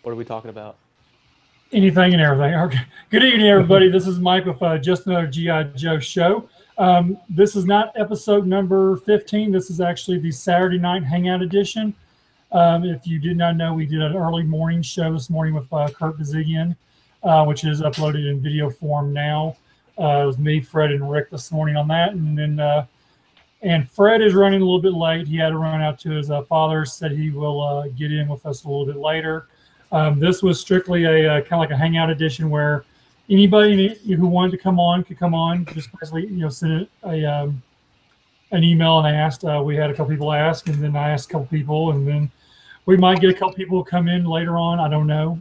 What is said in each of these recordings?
What are we talking about? Anything and everything. Okay. Good evening, everybody. This is Mike with Just Another G.I. Joe show. This is not episode number 15. This is actually the Saturday night hangout edition. If you did not know, we did an early morning show this morning with Kurt Bazigian, which is uploaded in video form now. It was me, Fred, and Rick this morning on that. And then and Fred is running a little bit late. He had to run out to his father, said he will get in with us a little bit later. This was strictly a kind of like a hangout edition where anybody who wanted to come on could come on. Just basically, send an email and asked. We had a couple people ask, and then I asked a couple people, and then we might get a couple people who come in later on. I don't know.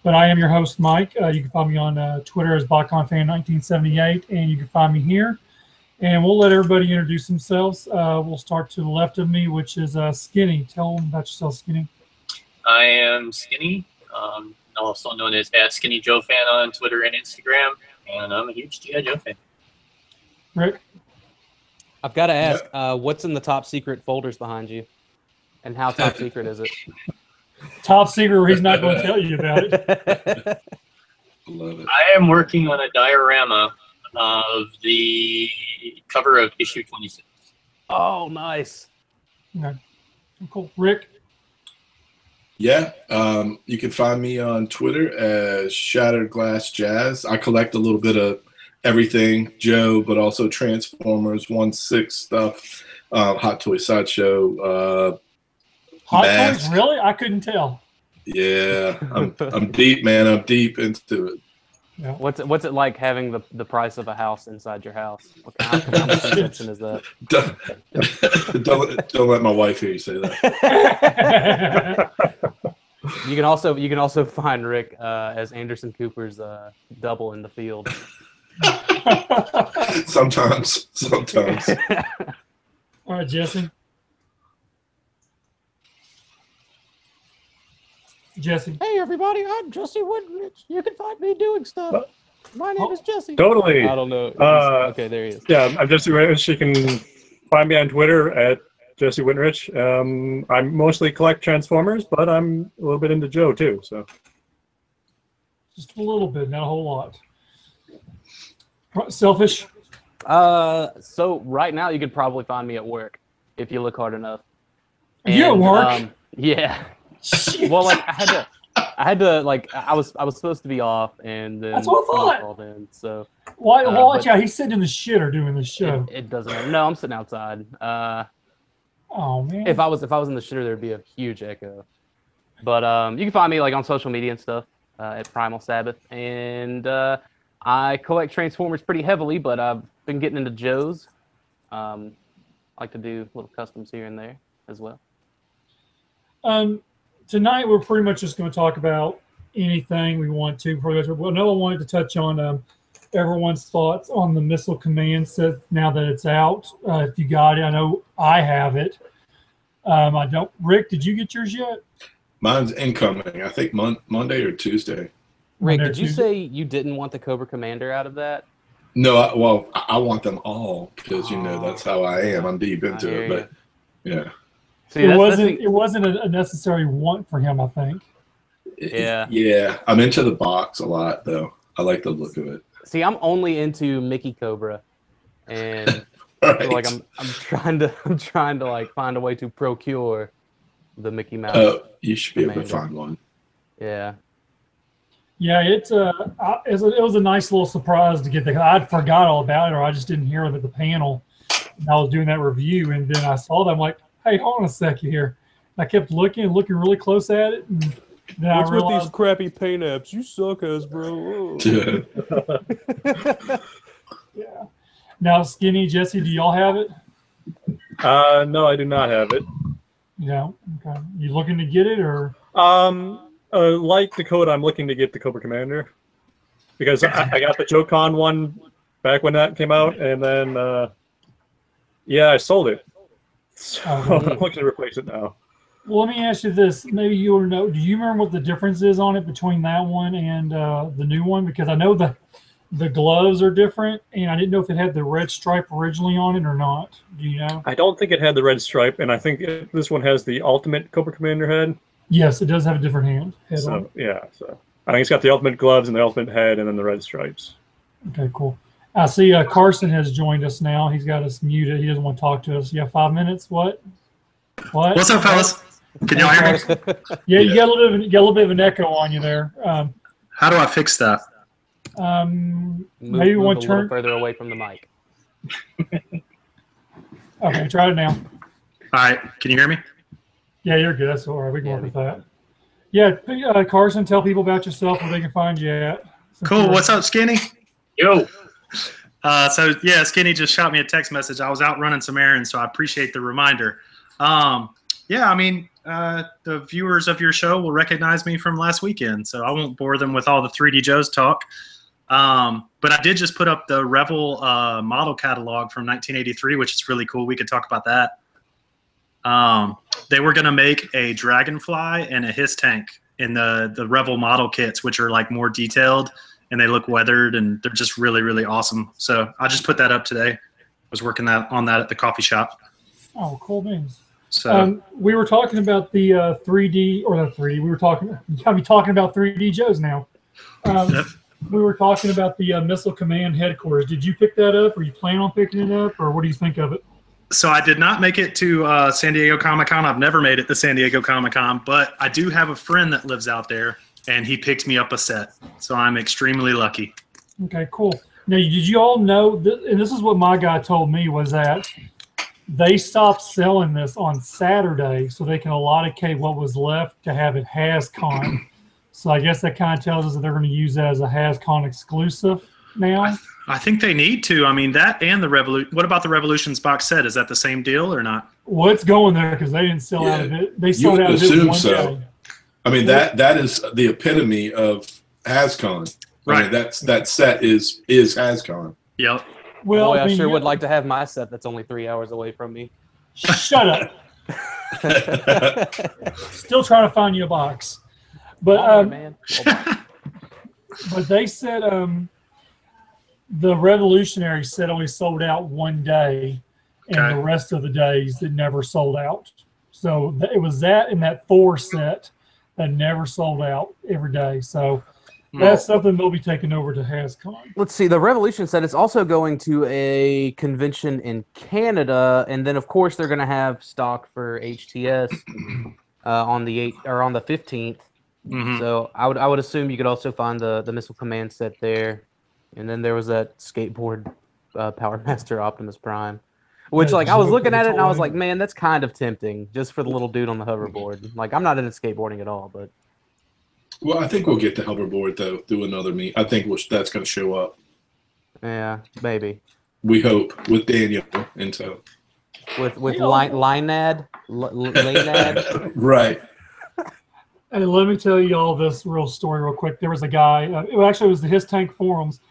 But I am your host, Mike. You can find me on Twitter as BotConFan1978, and you can find me here. And we'll let everybody introduce themselves. We'll start to the left of me, which is Skinny. Tell them about yourself, Skinny. I am Skinny, also known as @SkinnyJoeFan on Twitter and Instagram, and I'm a huge G.I. Joe fan. Rick? I've got to ask, what's in the top secret folders behind you? And how top secret is it? Top secret, he's not going to tell you about it. Love it. I am working on a diorama of the cover of issue 26. Oh, nice. Okay. Cool. Rick? Yeah, you can find me on Twitter as Shattered Glass Jazz. I collect a little bit of everything, Joe, but also Transformers 1/6 stuff, Hot Toy Sideshow. Hot Toys, really? I couldn't tell. Yeah, I'm deep, man. I'm deep into it. Yeah. What's it like having the price of a house inside your house? How much convincing is that? Don't let my wife hear you say that. You can also find Rick as Anderson Cooper's double in the field. Sometimes. All right, Jesse. Jesse. Hey, everybody, I'm Jesse Whitrich. You can find me doing stuff. My name is Jesse. Totally. I don't know. Okay, there he is. Yeah, I'm Jesse Whitrich. You can find me on Twitter at Jesse Whitrich. I mostly collect Transformers, but I'm a little bit into Joe, too. So Just a little bit, not a whole lot. Selfish? So right now you could probably find me at work if you look hard enough. You at work? Yeah. Well, like I had to like I was supposed to be off, and then that's what I thought. Called in, so watch out, he's sitting in the shitter doing the show. It doesn't matter. No, I'm sitting outside. Oh man. If I was in the shitter, there'd be a huge echo. But you can find me like on social media and stuff at Primal Sabbath, and I collect Transformers pretty heavily, but I've been getting into Joe's. I like to do little customs here and there as well. Tonight we're pretty much just going to talk about anything we want to. Well, no, I wanted to touch on everyone's thoughts on the Missile Command set now that it's out. If you got it, I know I have it. I don't. Rick, did you get yours yet? Mine's incoming. I think Monday or Tuesday. Rick, did you say you didn't want the Cobra Commander out of that? No, I want them all because that's how I am. I'm deep into it, but yeah. See, it wasn't a necessary want for him, I think. Yeah. I'm into the box a lot, though. I like the look of it. See, I'm only into Mickey Cobra, and Right. like I'm trying to like find a way to procure the Mickey Mouse. Oh, you should be able to Commander. find one. Yeah. Yeah, it was a nice little surprise to get there. I'd forgot all about it, or I just didn't hear them at the panel. And I was doing that review, and then I saw them like, hey, hold on a second here. I kept looking really close at it, and then What's I realized, with these crappy paint apps? You suck, bro. yeah. Now, Skinny, Jesse, do y'all have it? no, I do not have it. No. Okay. You looking to get it, or? Like the code, I'm looking to get the Cobra Commander because I got the JoeCon one back when that came out, and then I sold it. So I'm looking to replace it now. Well, let me ask you this. Maybe you want to know, do you remember what the difference is on it between that one and the new one? Because I know the gloves are different, and I didn't know if it had the red stripe originally on it or not. Do you know? I don't think it had the red stripe, and I think this one has the Ultimate Cobra Commander head. Yes, it does have a different head on So it. yeah, so I think it's got the ultimate gloves and the ultimate head, and then the red stripes. Okay, cool. I see Carson has joined us now. He's got us muted. He doesn't want to talk to us. You have 5 minutes? What? What's up, fellas? Can y'all hear me? Yeah, you got a little bit of an echo on you there. How do I fix that? Maybe move one a turn little further away from the mic. Okay, try it now. All right, can you hear me? Yeah, you're good. That's all right. We can work with that. Yeah, Carson, tell people about yourself where they can find you at. Cool. What's up, Skinny? Yo. So yeah, Skinny just shot me a text message. I was out running some errands, so I appreciate the reminder. Yeah, I mean, the viewers of your show will recognize me from last weekend, so I won't bore them with all the 3D Joe's talk. But I did just put up the Revel model catalog from 1983, which is really cool. We could talk about that. They were going to make a Dragonfly and a Hiss tank in the Revel model kits, which are like more detailed and they look weathered and they're just really, really awesome. So I just put that up today. I was working on that at the coffee shop. Oh, cool beans. So we were talking about the 3D, or not 3D. We were talking about 3D Joe's now. We were talking about the Missile Command headquarters. Did you pick that up, or you plan on picking it up, or what do you think of it? So I did not make it to San Diego Comic-Con. I've never made it to San Diego Comic-Con, but I do have a friend that lives out there, and he picked me up a set. So I'm extremely lucky. Okay, cool. Now, did you all know, and this is what my guy told me, was that they stopped selling this on Saturday so they can allocate what was left to have it HasCon. So I guess that kind of tells us that they're going to use that as a HasCon exclusive now. I think they need to. I mean, that and the Revolution. What about the Revolutions box set? Is that the same deal or not? Well, it's going there because they didn't sell out of it. They sold out of it one day. I mean, that is the epitome of HasCon. Right. I mean, that set is HasCon. Yep. Well, Boy, I I mean, sure would like to have my set that's only 3 hours away from me. Shut up. Still trying to find you a box. But man. but they said the Revolutionary set only sold out one day, and Okay. the rest of the days it never sold out. So it was that and that Thor set that never sold out every day. So that's something they'll be taking over to HasCon. Let's see. The Revolution set is also going to a convention in Canada, and then of course they're going to have stock for HTS on the 8th or on the 15th. Mm-hmm. So I would assume you could also find the Missile Command set there, and then there was that skateboard Power Master Optimus Prime, which Yeah, like I was joke looking of at the it and I was toy. like, man, that's kind of tempting just for the little dude on the hoverboard. Like I'm not into skateboarding at all, but Well, I think we'll get the hoverboard though through another meet. I think that's going to show up. yeah, maybe We hope with Daniel in tow. with Yeah. Linad. Right. And let me tell you all this real story real quick. There was a guy, it was the His Tank forums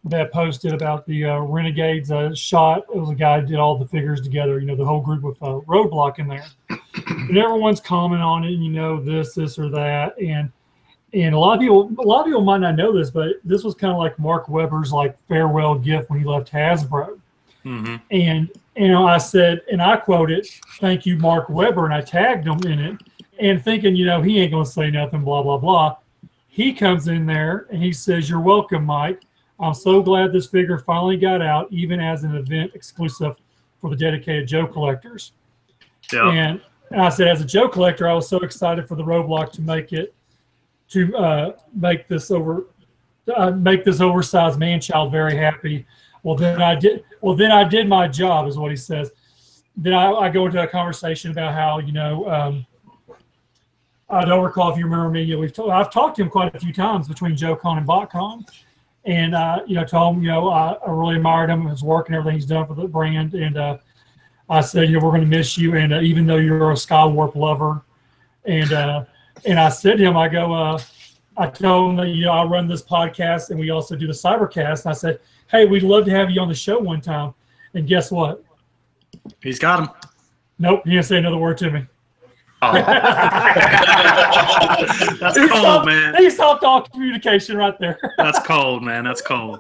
that posted about the Renegades shot. It was a guy who did all the figures together, the whole group with Roadblock in there. And everyone's commenting on it, this or that. And a lot of people might not know this, but this was kind of like Mark Webber's like farewell gift when he left Hasbro. Mm-hmm. And I said, and I quoted, "Thank you, Mark Webber," and I tagged him in it. And thinking, he ain't going to say nothing, blah, blah, blah. He comes in there and he says, "You're welcome, Mike. I'm so glad this figure finally got out, even as an event exclusive for the dedicated Joe collectors." Yeah. And I said, as a Joe collector, I was so excited for the Roadblock to make this oversized man-child very happy. Well, then I did my job, is what he says. Then I go into a conversation about how, I don't recall if you remember me. I've talked to him quite a few times between JoeCon and BotCon, and told him I really admired him, his work and everything he's done for the brand. And I said, we're going to miss you, and even though you're a Skywarp lover, and I said to him, I told him that I run this podcast and we also do the Cybercast. And I said, hey, we'd love to have you on the show one time. And guess what? He's got him. Nope, he didn't say another word to me. Oh. That's cold, man. He stopped all communication right there. That's cold, man. That's cold.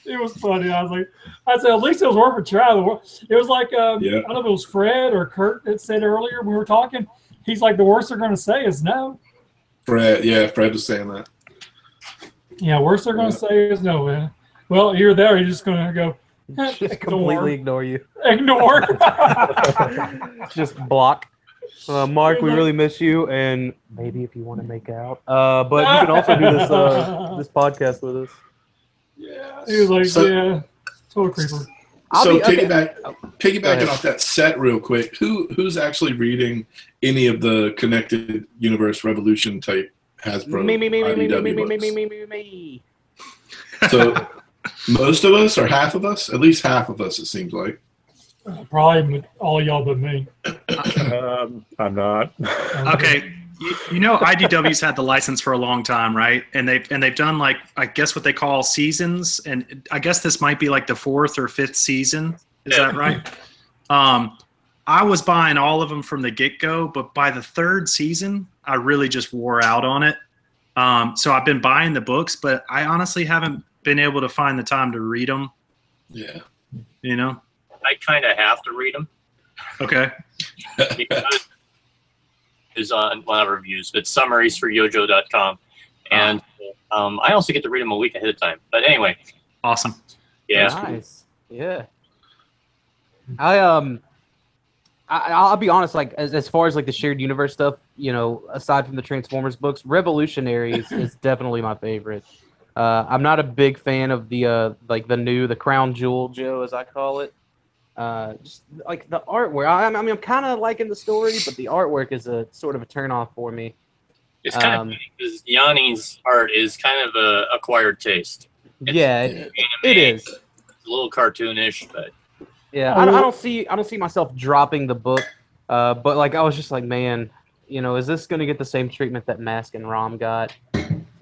It was funny. I said, at least it was worth a try. It was like, I don't know if it was Fred or Kurt that said earlier when we were talking. he's like, the worst they're going to say is no. Fred was saying that. Yeah, worst they're going to say is no, man. Well, you're there. You're just going to go. Just completely ignore you. Ignore. Just block. Mark, we really miss you, and maybe if you want to make out. But you can also do this this podcast with us. Yeah. He was like, yeah, total creeper. Piggybacking off that set real quick, who's actually reading any of the Connected Universe Revolution type Hasbro IDW books? Me. So most of us, or half of us, at least half of us, it seems like. Probably all y'all but me. I'm not. Okay, you know IDW's had the license for a long time, right? And they've done like, I guess what they call seasons, and I guess this might be like the 4th or 5th season. Is that right? I was buying all of them from the get-go, but by the 3rd season, I really just wore out on it. So I've been buying the books, but I honestly haven't been able to find the time to read them. Yeah. You know? I kind of have to read them. Okay. Because is on one of our reviews, but summaries for yojo.com. And I also get to read them a week ahead of time. But anyway. Awesome. Yeah. Nice. Yeah. I'll be honest, like as far as like the shared universe stuff, you know, aside from the Transformers books, Revolutionaries is definitely my favorite. I'm not a big fan of the like the Crown Jewel Joe, as I call it. Just like the artwork. I mean, I'm kind of liking the story, but the artwork is a sort of a turnoff for me. It's kind of funny because Yanni's art is kind of a acquired taste. It is. It's a little cartoonish, but yeah, I don't see myself dropping the book. But like I was just like, man, you know, is this gonna get the same treatment that Mask and Rom got?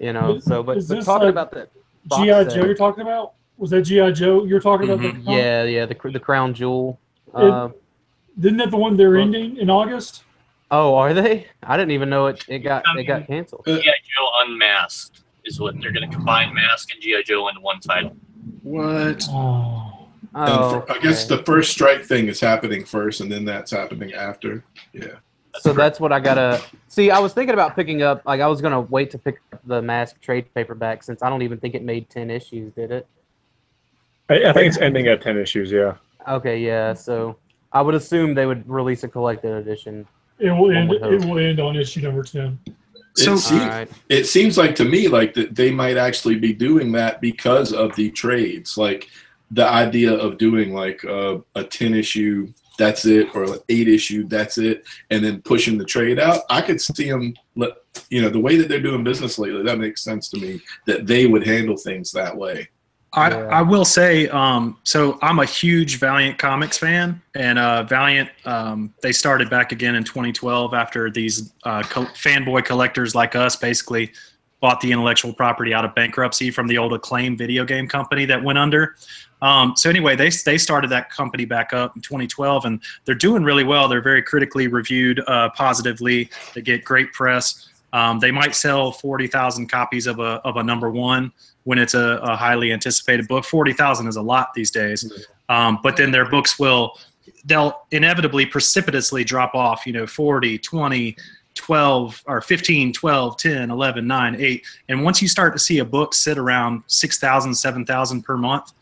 You know, but talking about that G.I. Joe you're talking about? Was that G.I. Joe you're talking about? Yeah, the Crown Jewel. Isn't that the one they're ending in August? Oh, are they? I didn't even know it got canceled. G.I. Joe Unmasked is what they're going to combine Mask and G.I. Joe into one title. What? I guess the first strike thing is happening first, and then that's happening after. Yeah. That's what I gotta see. I was thinking about picking up. Like I was gonna wait to pick up the Mask trade paperback since I don't even think it made 10 issues. Did it? I think it's ending at 10 issues. Yeah. Okay. Yeah. So I would assume they would release a collected edition. It will end. It will end on issue number 10. So it seems like to me like that they might actually be doing that because of the trades, like the idea of doing like a 10 issue, that's it, or an 8 issue, that's it, and then pushing the trade out. I could see them, you know, the way that they're doing business lately. That makes sense to me that they would handle things that way. I will say, so I'm a huge Valiant Comics fan, and Valiant, they started back again in 2012 after these fanboy collectors like us basically bought the intellectual property out of bankruptcy from the old Acclaim video game company that went under. So anyway, they started that company back up in 2012, and they're doing really well. They're very critically reviewed positively. They get great press. They might sell 40,000 copies of a number one when it's a highly anticipated book. 40,000 is a lot these days. But then their books they'll inevitably precipitously drop off, 40, 20, 12, or 15, 12, 10, 11, 9, 8. And once you start to see a book sit around 6,000, 7,000 per month,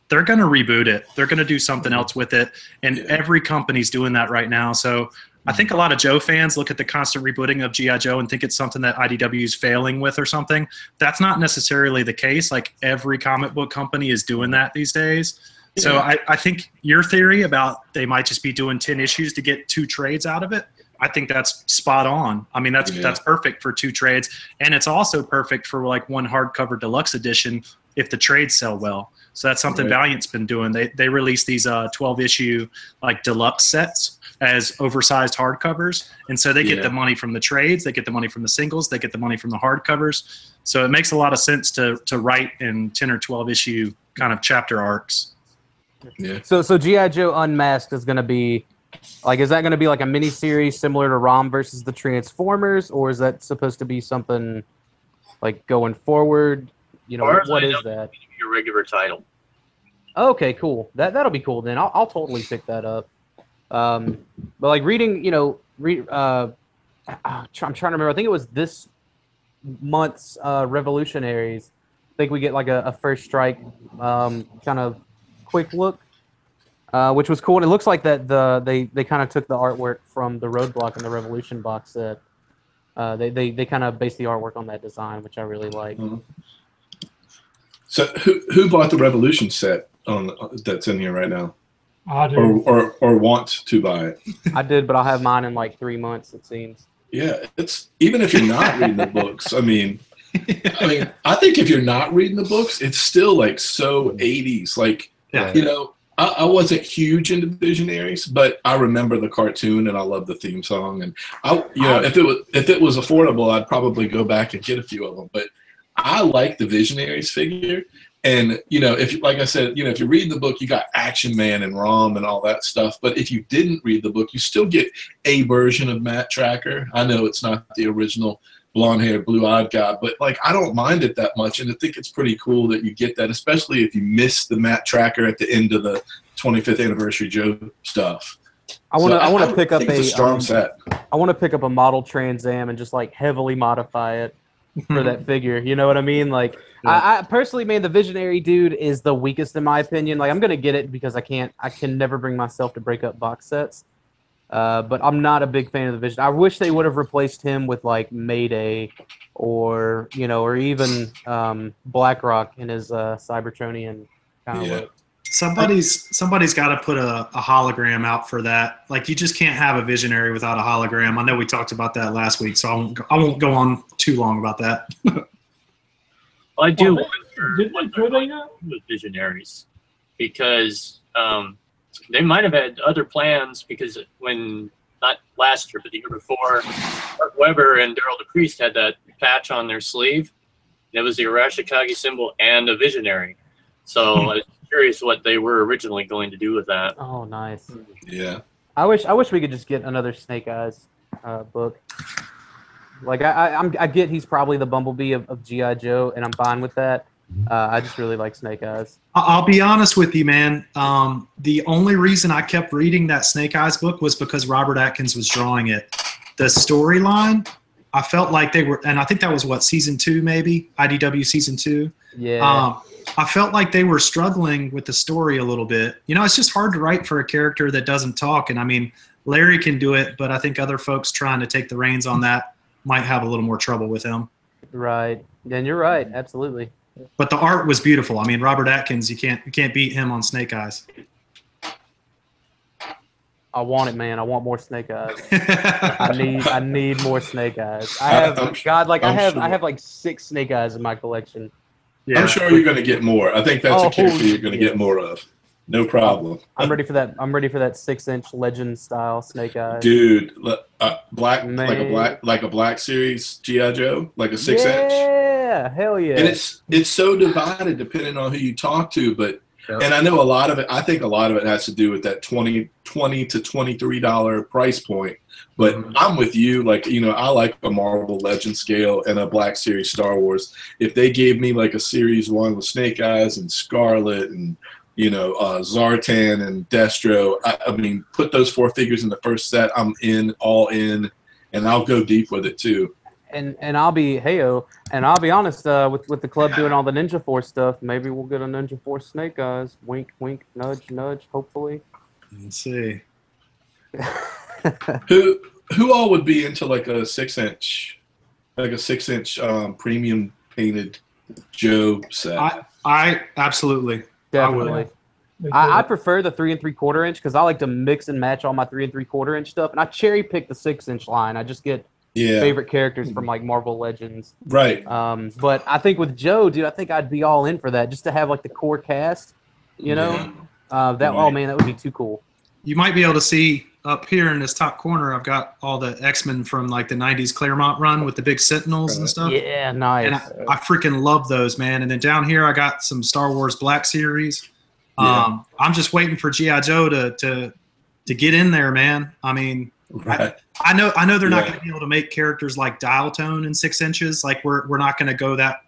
they're going to reboot it. They're going to do something else with it. And every company's doing that right now. So I think a lot of Joe fans look at the constant rebooting of G.I. Joe and think it's something that IDW is failing with or something. That's not necessarily the case. Like every comic book company is doing that these days. Yeah. So I think your theory about they might just be doing 10 issues to get 2 trades out of it, I think that's spot on. I mean, that's perfect for 2 trades. And it's also perfect for like 1 hardcover deluxe edition if the trades sell well. So that's something Valiant's been doing. They release these 12-issue like deluxe sets as oversized hardcovers, and so they get the money from the trades, they get the money from the singles, they get the money from the hardcovers. So it makes a lot of sense to write in 10 or 12 issue kind of chapter arcs. Yeah. So G.I. Joe Unmasked is going to be like, is that going to be like a mini series similar to Rom versus the Transformers, or is that supposed to be something like going forward? What is that? Your regular title. Okay, cool. That'll be cool then. I'll totally pick that up. But like reading, I'm trying to remember. I think it was this month's Revolutionaries. I think we get like a first strike kind of quick look, which was cool. And it looks like that they kind of took the artwork from the Roadblock and the Revolution box set. They kind of based the artwork on that design, which I really like. Mm-hmm. So who bought the Revolution set that's in here right now? I do. Or want to buy it? I did, but I'll have mine in like 3 months, it seems. Yeah, it's even if you're not reading the books. I mean, I think if you're not reading the books, it's still like so 80s. Like, you know, I wasn't huge into Visionaries, but I remember the cartoon and I love the theme song. And if it was affordable, I'd probably go back and get a few of them. But I like the Visionaries figure. And, you know, if, like I said, you know, if you read the book, you got Action Man and Rom and all that stuff. But if you didn't read the book, you still get a version of Matt Tracker. I know it's not the original blonde-haired, blue-eyed guy, but, like, I don't mind it that much. And I think it's pretty cool that you get that, especially if you miss the Matt Tracker at the end of the 25th Anniversary Joe stuff. I want to pick up a strong set. I want to pick up a model Trans Am and just, like, heavily modify it for that figure. You know what I mean? Like, I personally, man, the Visionary dude is the weakest in my opinion. Like, I'm gonna get it because I can never bring myself to break up box sets. But I'm not a big fan of the Vision. I wish they would have replaced him with like Mayday, or or even BlackRock in his Cybertronian kind of look. Somebody's got to put a hologram out for that. Like, you just can't have a Visionary without a hologram. I know we talked about that last week, so I won't go on too long about that. Well, I do wonder with Visionaries, because they might have had other plans, because when, not last year, but the year before, Mark Webber and Daryl DePriest had that patch on their sleeve. It was the Arashikage symbol and a Visionary. So I was curious what they were originally going to do with that. Oh, nice. Yeah. I wish we could just get another Snake Eyes book. Like, I get he's probably the Bumblebee of G.I. Joe, and I'm fine with that. I just really like Snake Eyes. I'll be honest with you, man. The only reason I kept reading that Snake Eyes book was because Robert Atkins was drawing it. The storyline, I felt like they were, and I think that was what, season 2 maybe? IDW season 2? Yeah. I felt like they were struggling with the story a little bit. You know, it's just hard to write for a character that doesn't talk. And I mean, Larry can do it, but I think other folks trying to take the reins on that might have a little more trouble with him. Right. And you're right. Absolutely. But the art was beautiful. I mean, Robert Atkins, you can't beat him on Snake Eyes. I want it, man. I want more Snake Eyes. I need more Snake Eyes. I have like 6 Snake Eyes in my collection. Yeah. I'm sure you're going to get more. I think that's a character you're going to get more of. No problem. I'm ready for that. I'm ready for that 6-inch Legend style Snake Eyes. Dude, black, like a black series G.I. Joe, like a 6-inch. Yeah, hell yeah. And it's so divided depending on who you talk to, but and I know a lot of it. I think a lot of it has to do with that $20 to $23 price point. But I'm with you. Like, I like a Marvel Legend scale and a Black Series Star Wars. If they gave me like a Series 1 with Snake Eyes and Scarlet and Zartan and Destro, I mean, put those 4 figures in the first set. I'm all in, and I'll go deep with it too. And I'll be I'll be honest, with the club doing all the Ninja Force stuff, maybe we'll get a Ninja Force Snake Eyes. Wink, wink, nudge, nudge. Hopefully. Let's see. Who all would be into like a 6-inch, premium painted Joe set? I absolutely. Definitely. I prefer the 3 3/4 inch because I like to mix and match all my 3 3/4 inch stuff, and I cherry pick the 6-inch line. I just get favorite characters from like Marvel Legends. Right. But I think with Joe, dude, I think I'd be all in for that just to have like the core cast. Oh man, that would be too cool. You might be able to see up here in this top corner. I've got all the X-Men from like the '90s Claremont run with the big Sentinels and stuff. Yeah, nice. And I freaking love those, man. And then down here, I got some Star Wars Black Series. I'm just waiting for G.I. Joe to get in there, man. I mean, I know they're not going to be able to make characters like Dial Tone in 6 inches. Like we're not going to go that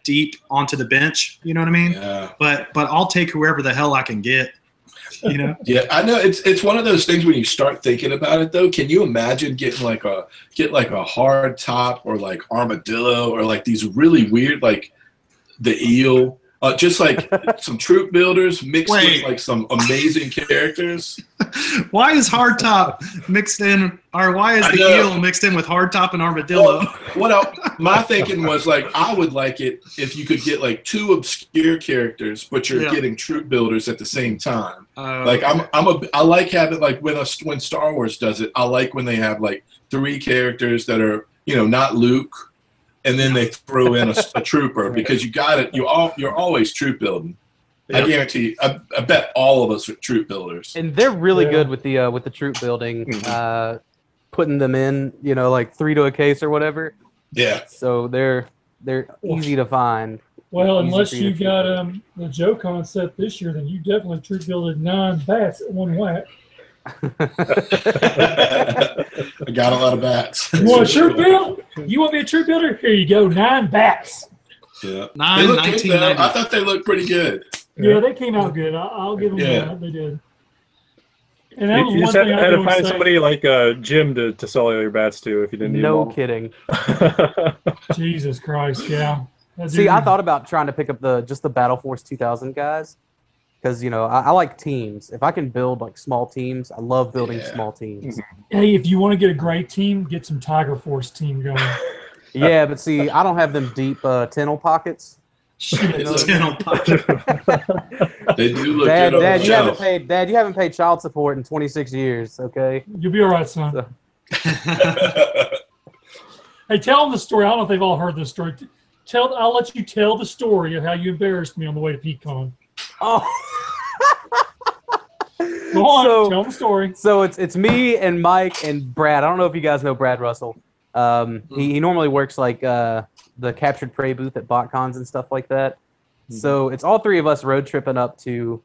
deep onto the bench. You know what I mean? Yeah. But I'll take whoever the hell I can get. You know? Yeah, I know it's one of those things when you start thinking about it though. Can you imagine getting like a hard top or like armadillo or like these really weird like the eel, just like some troop builders mixed with like some amazing characters. Why is hardtop mixed in, or why is the eel mixed in with hardtop and armadillo? My thinking was like I would like it if you could get like two obscure characters, but you're getting troop builders at the same time. Like I like having like when Star Wars does it. I like when they have like 3 characters that are not Luke, and then they throw in a trooper because you got it. You're always troop building. I guarantee. I bet all of us are troop builders, and they're really good with the troop building, putting them in, like 3 to a case or whatever. Yeah. So they're easy to find. Well, unless you got the Joe concept this year, then you definitely troop builded 9 bats at one whack. I got a lot of bats. You want a troop build? You want me a troop builder? Here you go, 9 bats. Yeah. They look good, I thought they looked pretty good. Yeah, they came out good. I'll give them that. They did. And that was you one just thing had to find somebody like Jim to sell all your bats to if you didn't need them all. No kidding. Jesus Christ, yeah. See, I thought about trying to pick up just the Battle Force 2000 guys because I like teams. If I can build like small teams, I love building small teams. Hey, if you want to get a great team, get some Tiger Force team going. Yeah, but see, I don't have them deep tunnel pockets. They do look Dad, good. Dad, you haven't paid child support in 26 years. Okay, you'll be all right, son. So. Hey, tell them the story. I don't know if they've all heard this story. I'll let you tell the story of how you embarrassed me on the way to Pecan. Oh. Go on, tell the story. So it's me and Mike and Brad. I don't know if you guys know Brad Russell. He normally works like the captured prey booth at BotCons and stuff like that. So it's all 3 of us road tripping up to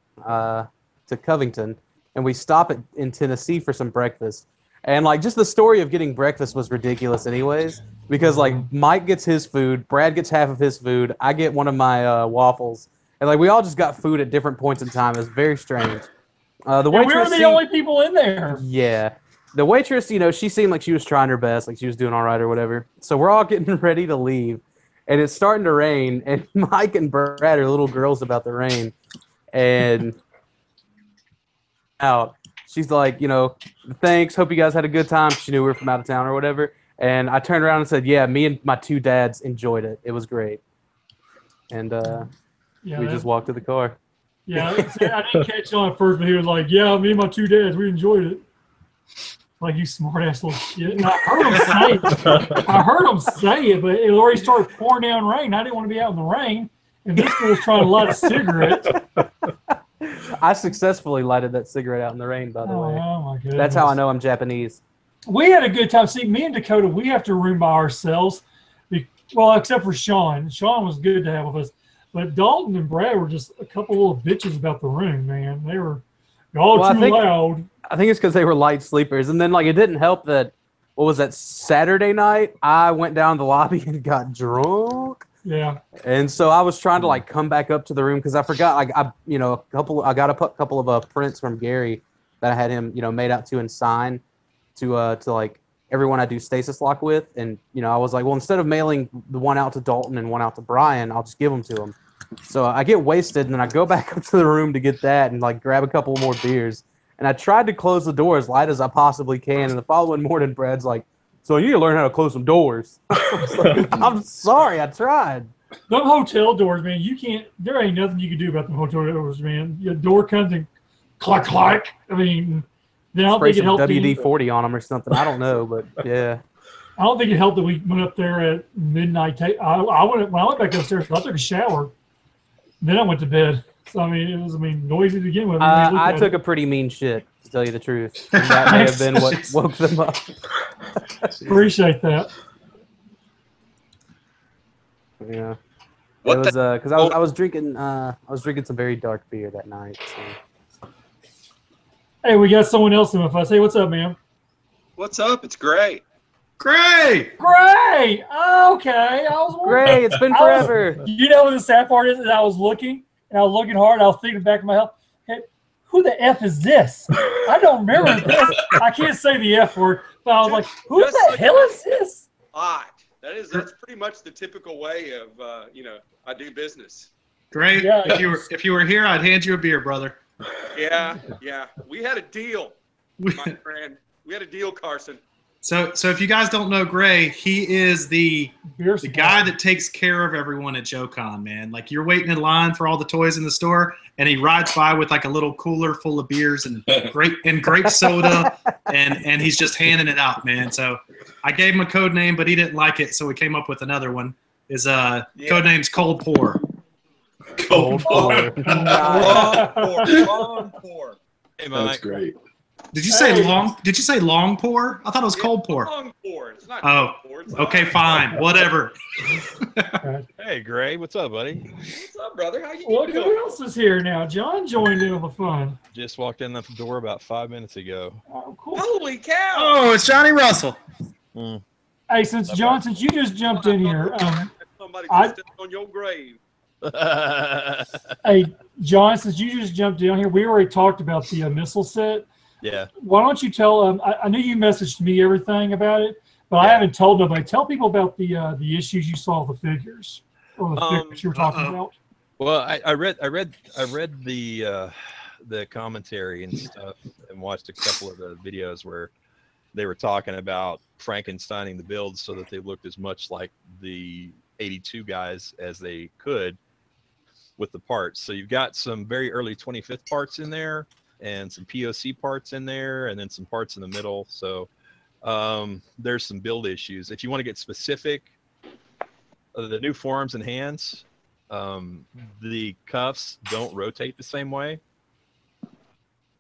Covington, and we stop in Tennessee for some breakfast. And like just the story of getting breakfast was ridiculous, anyways, because like Mike gets his food, Brad gets half of his food, I get one of my waffles, and like we all just got food at different points in time. It was very strange. The waitress, we were the only people in there. Yeah. The waitress, she seemed like she was trying her best, like she was doing all right or whatever. So we're all getting ready to leave, and it's starting to rain, and Mike and Brad are little girls about the rain. And she's like, thanks, hope you guys had a good time. She knew we were from out of town or whatever. And I turned around and said, yeah, me and my 2 dads enjoyed it. It was great. And we just walked to the car. Yeah, I didn't catch on at first, but he was like, yeah, me and my 2 dads, we enjoyed it. Like, you smart-ass little shit. And I heard him say it, but it already started pouring down rain. I didn't want to be out in the rain, and this girl was trying to light a cigarette. I successfully lighted that cigarette out in the rain, by the way. Oh, my goodness. That's how I know I'm Japanese. We had a good time. See, me and Dakota, we have to room by ourselves. Well, except for Sean. Sean was good to have with us. But Dalton and Brad were just a couple little bitches about the room, man. They were all too loud. I think it's because they were light sleepers. And then, like, it didn't help that, what was that, Saturday night? I went down the lobby and got drunk. Yeah. And so I was trying to, like, come back up to the room because I forgot, I got a couple of prints from Gary that I had him, made out to and sign to like, everyone I do stasis lock with. And, I was like, well, instead of mailing the one out to Dalton and one out to Brian, I'll just give them to him. So I get wasted, and then I go back up to the room to get that and, like, grab a couple more beers. And I tried to close the door as light as I possibly can. And the following morning, Brad's like, so you need to learn how to close some doors. I'm sorry, I tried. Them hotel doors, man, there ain't nothing you can do about them hotel doors, man. Your door comes and clack, clack. I mean, then I don't think it helped. WD-40 on them or something. I don't know, but yeah. I don't think it helped that we went up there at midnight. When I went back upstairs, I took a shower. Then I went to bed. So, I mean, it was noisy to begin with. I took a pretty mean shit, to tell you the truth. And that may have been what woke them up. Appreciate that. Yeah. It was because I was drinking some very dark beer that night. So. Hey, we got someone else in with us. Hey, what's up, man? What's up? It's Gray. Gray! Gray! Okay. Gray, it's been forever. You know what the sad part is? I was looking hard. I was thinking back in my head, hey, who the F is this? I don't remember this. I can't say the F word, but I was like, who the hell is this? That's pretty much the typical way of I do business. Great. Yeah. If you were here, I'd hand you a beer, brother. Yeah. We had a deal, my friend. We had a deal, Carson. So if you guys don't know Gray, he is the guy that takes care of everyone at JoeCon, man. Like, you're waiting in line for all the toys in the store, and he rides by with like a little cooler full of beers and grape soda, and he's just handing it out, man. So I gave him a code name, but he didn't like it, so we came up with another one. His code name's Cold Pour. Cold Pour. Long pour. Hey, That's Mike. great. Did you say long? Did you say long pour? I thought it was cold pour. Long pour. It's not Oh, cold pour. It's okay, long. fine, whatever. Hey, Gray. What's up, buddy? What's up, brother? How you Look, doing? who else is here now? John joined in on the fun. Just walked in the door about 5 minutes ago. Oh, cool. Holy cow! Oh, it's Johnny Russell. Hey, since you just jumped in here, Somebody I- just stepped on your grave. hey, John, since you just jumped in here, we already talked about the missile set. Yeah. Why don't you tell? I knew you messaged me everything about it, but I Yeah. haven't told nobody. Tell people about the issues you saw with the figures or the figures you were talking about. Well, I read the commentary and stuff, and watched a couple of the videos where they were talking about Frankensteining the builds so that they looked as much like the 82 guys as they could with the parts. So you've got some very early 25th parts in there, and some POC parts in there, and then some parts in the middle. So there's some build issues. If you want to get specific, the new forearms and hands, the cuffs don't rotate the same way.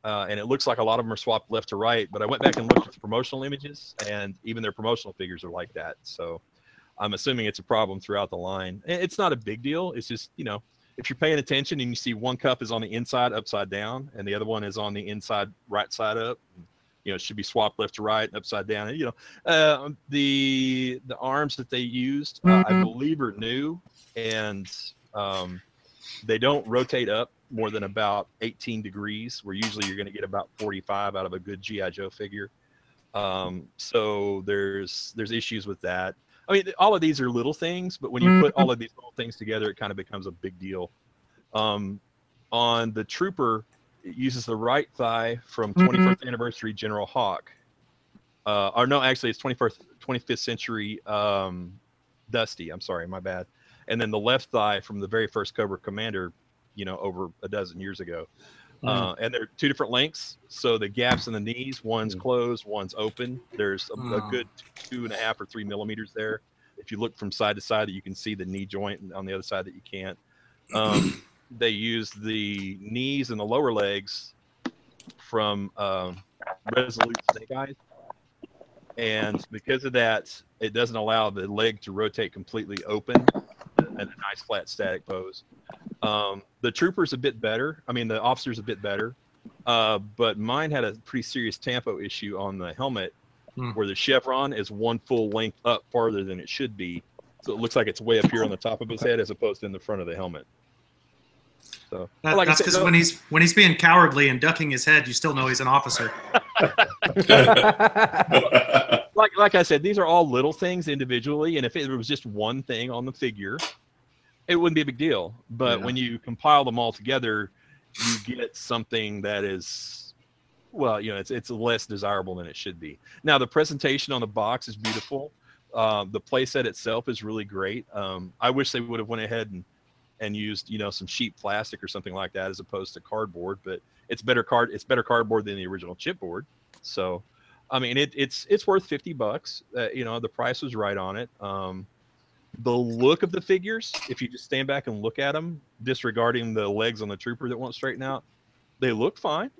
And it looks like a lot of them are swapped left to right, but I went back and looked at the promotional images, and even their promotional figures are like that. So I'm assuming it's a problem throughout the line. It's not a big deal. It's just, if you're paying attention and you see one cup is on the inside upside down and the other one is on the inside right side up, it should be swapped left to right and upside down. And, the arms that they used, I believe, are new, and they don't rotate up more than about 18 degrees, where usually you're going to get about 45 out of a good G.I. Joe figure. So there's issues with that. I mean, all of these are little things, but when you put all of these little things together, it kind of becomes a big deal. On the Trooper, it uses the right thigh from 21st Anniversary General Hawk. Or no, actually, it's 25th Century Dusty. I'm sorry, my bad. And then the left thigh from the very first Cobra Commander, over a dozen years ago. And they're two different lengths. So the gaps in the knees, one's closed, one's open. There's a good 2.5 or 3 millimeters there. If you look from side to side, that you can see the knee joint, and on the other side that you can't. They use the knees and the lower legs from Resolute Snake Eyes. And because of that, it doesn't allow the leg to rotate completely open in a nice flat static pose. The Trooper's a bit better. I mean, the Officer's a bit better. But mine had a pretty serious tampo issue on the helmet, where the chevron is one full length up farther than it should be. So it looks like it's way up here on the top of his head as opposed to in the front of the helmet. So That's because when he's being cowardly and ducking his head, you still know he's an officer. like I said, these are all little things individually, and if it was just one thing on the figure, it wouldn't be a big deal. But when you compile them all together, you get something that is, well, it's less desirable than it should be. Now, the presentation on the box is beautiful. The playset itself is really great. I wish they would have went ahead and used, some sheet plastic or something like that as opposed to cardboard, but it's better cardboard than the original chipboard. So, I mean, it's worth $50. The price was right on it. The look of the figures, if you just stand back and look at them, disregarding the legs on the Trooper that won't straighten out, they look fine.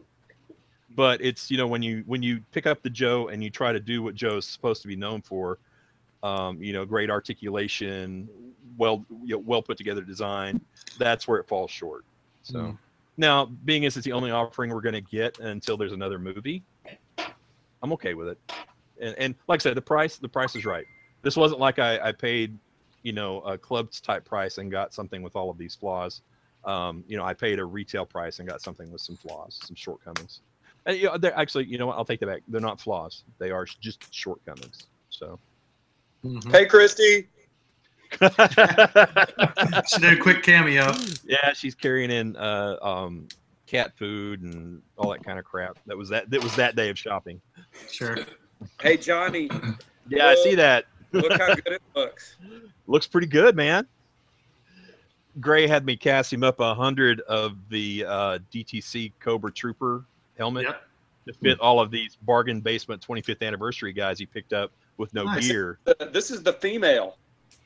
But it's, when you pick up the Joe and you try to do what Joe's supposed to be known for, great articulation, well put together design, that's where it falls short. So now, being as it's the only offering we're going to get until there's another movie, I'm okay with it. And like I said, the price is right. This wasn't like I paid, a club's type price and got something with all of these flaws. You know, I paid a retail price and got something with some flaws, some shortcomings. And you know, they're actually, you know what? I'll take that back. They're not flaws. They are just shortcomings. So. Hey, Christy. She did a quick cameo. Yeah, she's carrying in cat food and all that kind of crap. That was that day of shopping. Sure. Hey, Johnny. Yeah, I see that. Look how good it looks. Looks pretty good, man. Gray had me cast him up 100 of the DTC Cobra Trooper helmet to fit all of these bargain basement 25th anniversary guys he picked up with no gear. This is the female.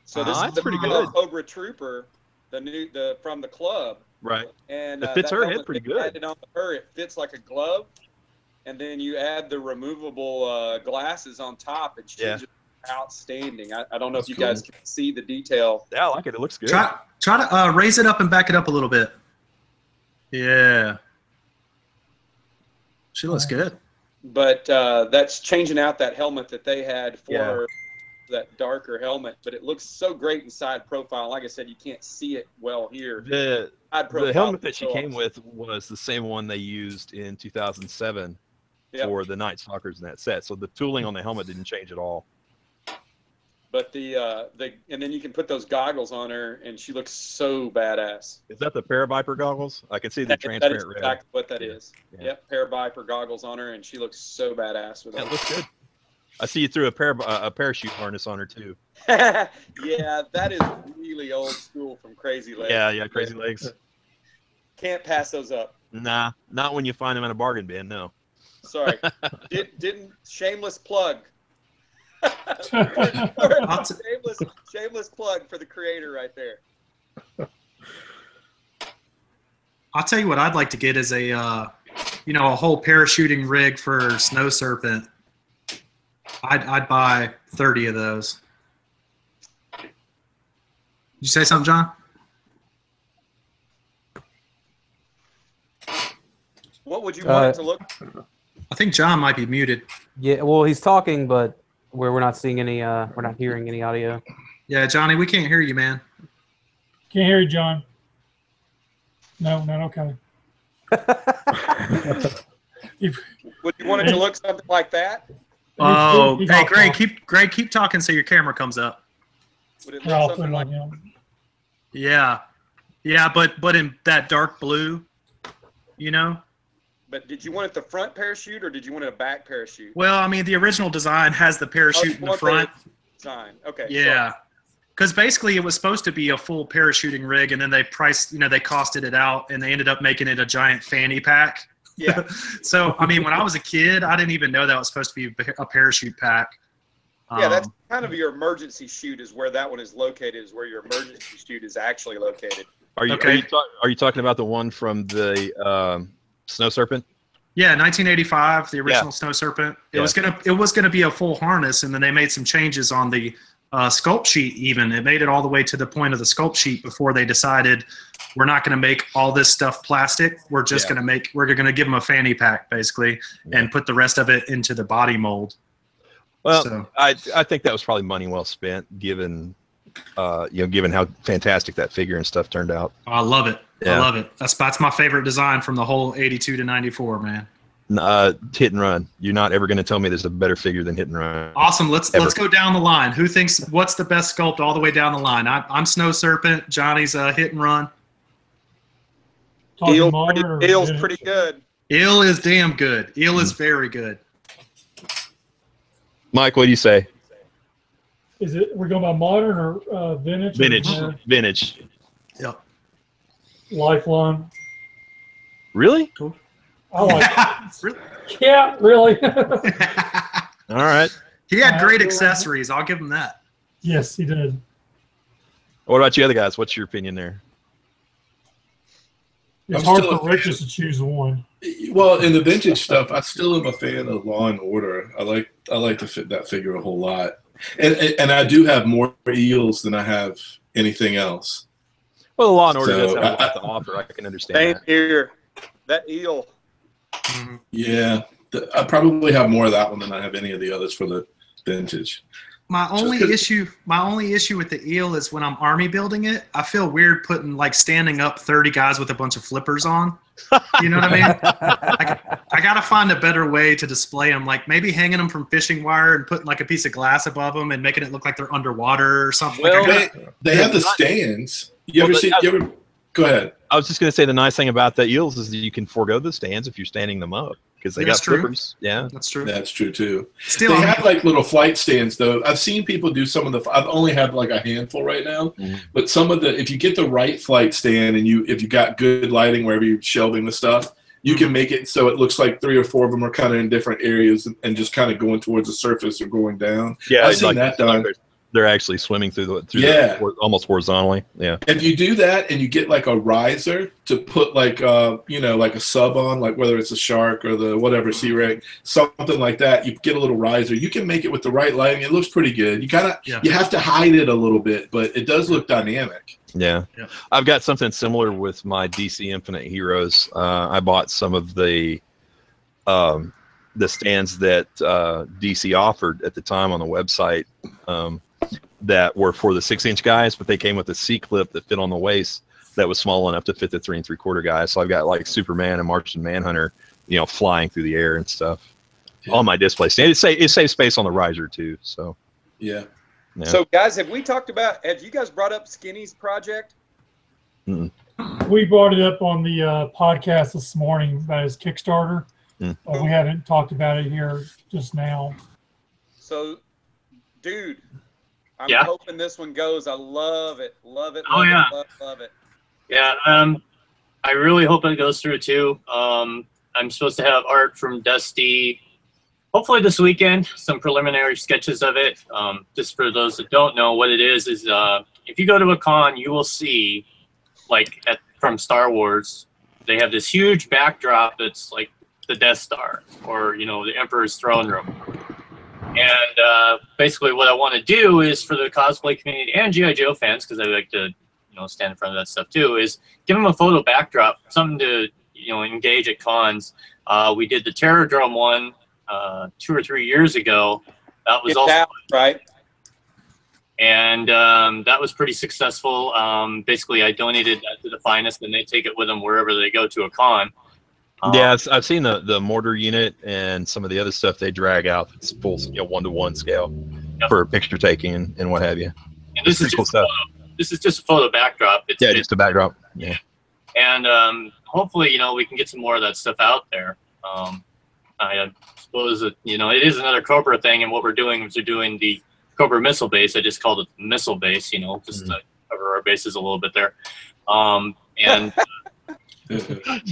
So this is the pretty female good. Cobra Trooper, the from the club. Right. And it fits her head pretty good. Added on her, it fits like a glove, and then you add the removable glasses on top, and she's just outstanding. I don't know if you guys can see the detail. Yeah, I like it. It looks good. Try to raise it up and back it up a little bit. Yeah. She looks good. But that's changing out that helmet that they had for that darker helmet. But it looks so great in side profile. Like I said, you can't see it well here. The helmet that she came with was the same one they used in 2007 for the Night Stalkers in that set. So the tooling on the helmet didn't change at all. But and then you can put those goggles on her, and she looks so badass. Is that the Paraviper goggles? I can see the transparent red. That's exactly what that is. Yep, Paraviper goggles on her, and she looks so badass with it. It looks good. I see you threw a parachute harness on her too. Yeah, that is really old school from Crazy Legs. Yeah, Crazy Legs. Can't pass those up. Nah, not when you find them in a bargain bin. No. Sorry, didn't shameless plug. shameless plug for the creator right there. I'll tell you what I'd like to get is a a whole parachuting rig for Snow Serpent. I'd buy 30 of those. Did you say something, John? What would you want it to look? I think John might be muted. Yeah, well, he's talking, but we're not seeing any. We're not hearing any audio. Yeah, Johnny, we can't hear you, man. Can't hear you, John. No, not okay. Would you want it to look something like that? Oh, hey, Greg, keep talking so your camera comes up. Would it look something like Yeah, but in that dark blue, But did you want it the front parachute or did you want it a back parachute? Well, I mean, the original design has the parachute in the front. Design. Okay. Yeah. Because basically it was supposed to be a full parachuting rig, and then they they costed it out, and they ended up making it a giant fanny pack. Yeah. So, I mean, when I was a kid, I didn't even know that was supposed to be a parachute pack. Yeah, that's kind of your emergency chute is where that one is located, is where your emergency chute is actually located. Are you talking about the one from the Snow Serpent? Yeah, 1985, the original Snow Serpent. It was gonna be a full harness, and then they made some changes on the sculpt sheet. Even it made it all the way to the point of the sculpt sheet before they decided we're not going to make all this stuff plastic. We're just going to give them a fanny pack basically, and put the rest of it into the body mold. Well, I think that was probably money well spent, given given how fantastic that figure and stuff turned out. I love it. Yeah. I love it. That's my favorite design from the whole 82 to 94, man. Hit and Run. You're not ever going to tell me there's a better figure than Hit and Run. Awesome. Let's go down the line. Who thinks what's the best sculpt all the way down the line? I'm Snow Serpent. Johnny's Hit and Run. Eel's pretty good. Eel is damn good. Eel is very good. Mike, what do you say? Is it we're going by modern or vintage? Vintage. Yep. Lifeline. Really? I like it. Really? Yeah, really. All right. He had great accessories. I'll give him that. Yes, he did. What about you other guys? What's your opinion there? It's hard for Riches to choose one. Well, in the vintage stuff, I still am a fan of Law and Order. I like to fit that figure a whole lot, and I do have more eels than I have anything else. Well, Law and Order does have a lot to offer. I can understand. Same here. That eel. Yeah, I probably have more of that one than I have any of the others for the vintage. My only issue with the eel is when I'm army building it, I feel weird putting like standing up 30 guys with a bunch of flippers on. You know what I mean? I gotta find a better way to display them, like maybe hanging them from fishing wire and putting like a piece of glass above them and making it look like they're underwater or something. Well, they have the stands. You ever go ahead. I was just going to say the nice thing about the eels is that you can forego the stands if you're standing them up because they got flippers. Yeah, that's true. That's true too. Still, they have like little flight stands though. I've seen people do some of the. I've only had like a handful right now, but some of the if you get the right flight stand and if you got good lighting wherever you're shelving the stuff, you can make it so it looks like 3 or 4 of them are kind of in different areas and just kind of going towards the surface or going down. Yeah, I've seen that done. They're actually swimming through the almost horizontally. Yeah. If you do that and you get like a riser to put like like a sub on, like whether it's a shark or the whatever sea rig, something like that, you get a little riser. You can make it with the right lighting. It looks pretty good. You have to hide it a little bit, but it does look dynamic. Yeah. I've got something similar with my DC Infinite Heroes. I bought some of the stands that DC offered at the time on the website. That were for the 6-inch guys, but they came with a C-clip that fit on the waist that was small enough to fit the 3 3/4 guys. So I've got like Superman and Martian Manhunter, flying through the air and stuff on my display stand. It saves space on the riser too. So yeah. So guys, have you guys brought up Skinny's project? We brought it up on the podcast this morning about his Kickstarter. We haven't talked about it here just now. So, dude, I'm hoping this one goes. I love it. Love it. Love it. Yeah, I really hope it goes through too. I'm supposed to have art from Dusty hopefully this weekend, some preliminary sketches of it. Just for those that don't know what it is if you go to a con, you will see, like from Star Wars, they have this huge backdrop that's like the Death Star or, the Emperor's throne room. And basically what I want to do is for the cosplay community and G.I. Joe fans, because I like to, stand in front of that stuff too, is give them a photo backdrop, something to, engage at cons. We did the Terror Drum one 2 or 3 years ago. That was also right. And that was pretty successful. Basically, I donated that to the Finest, and they take it with them wherever they go to a con. Yeah, I've seen the mortar unit and some of the other stuff they drag out. It's full 1-to-1 scale for picture taking and what have you. And this is just this is just a photo backdrop. It's just a backdrop. Yeah. And hopefully, we can get some more of that stuff out there. I suppose that it is another Cobra thing, and what we're doing is we're doing the Cobra missile base. I just called it the missile base, just to cover our bases a little bit there. And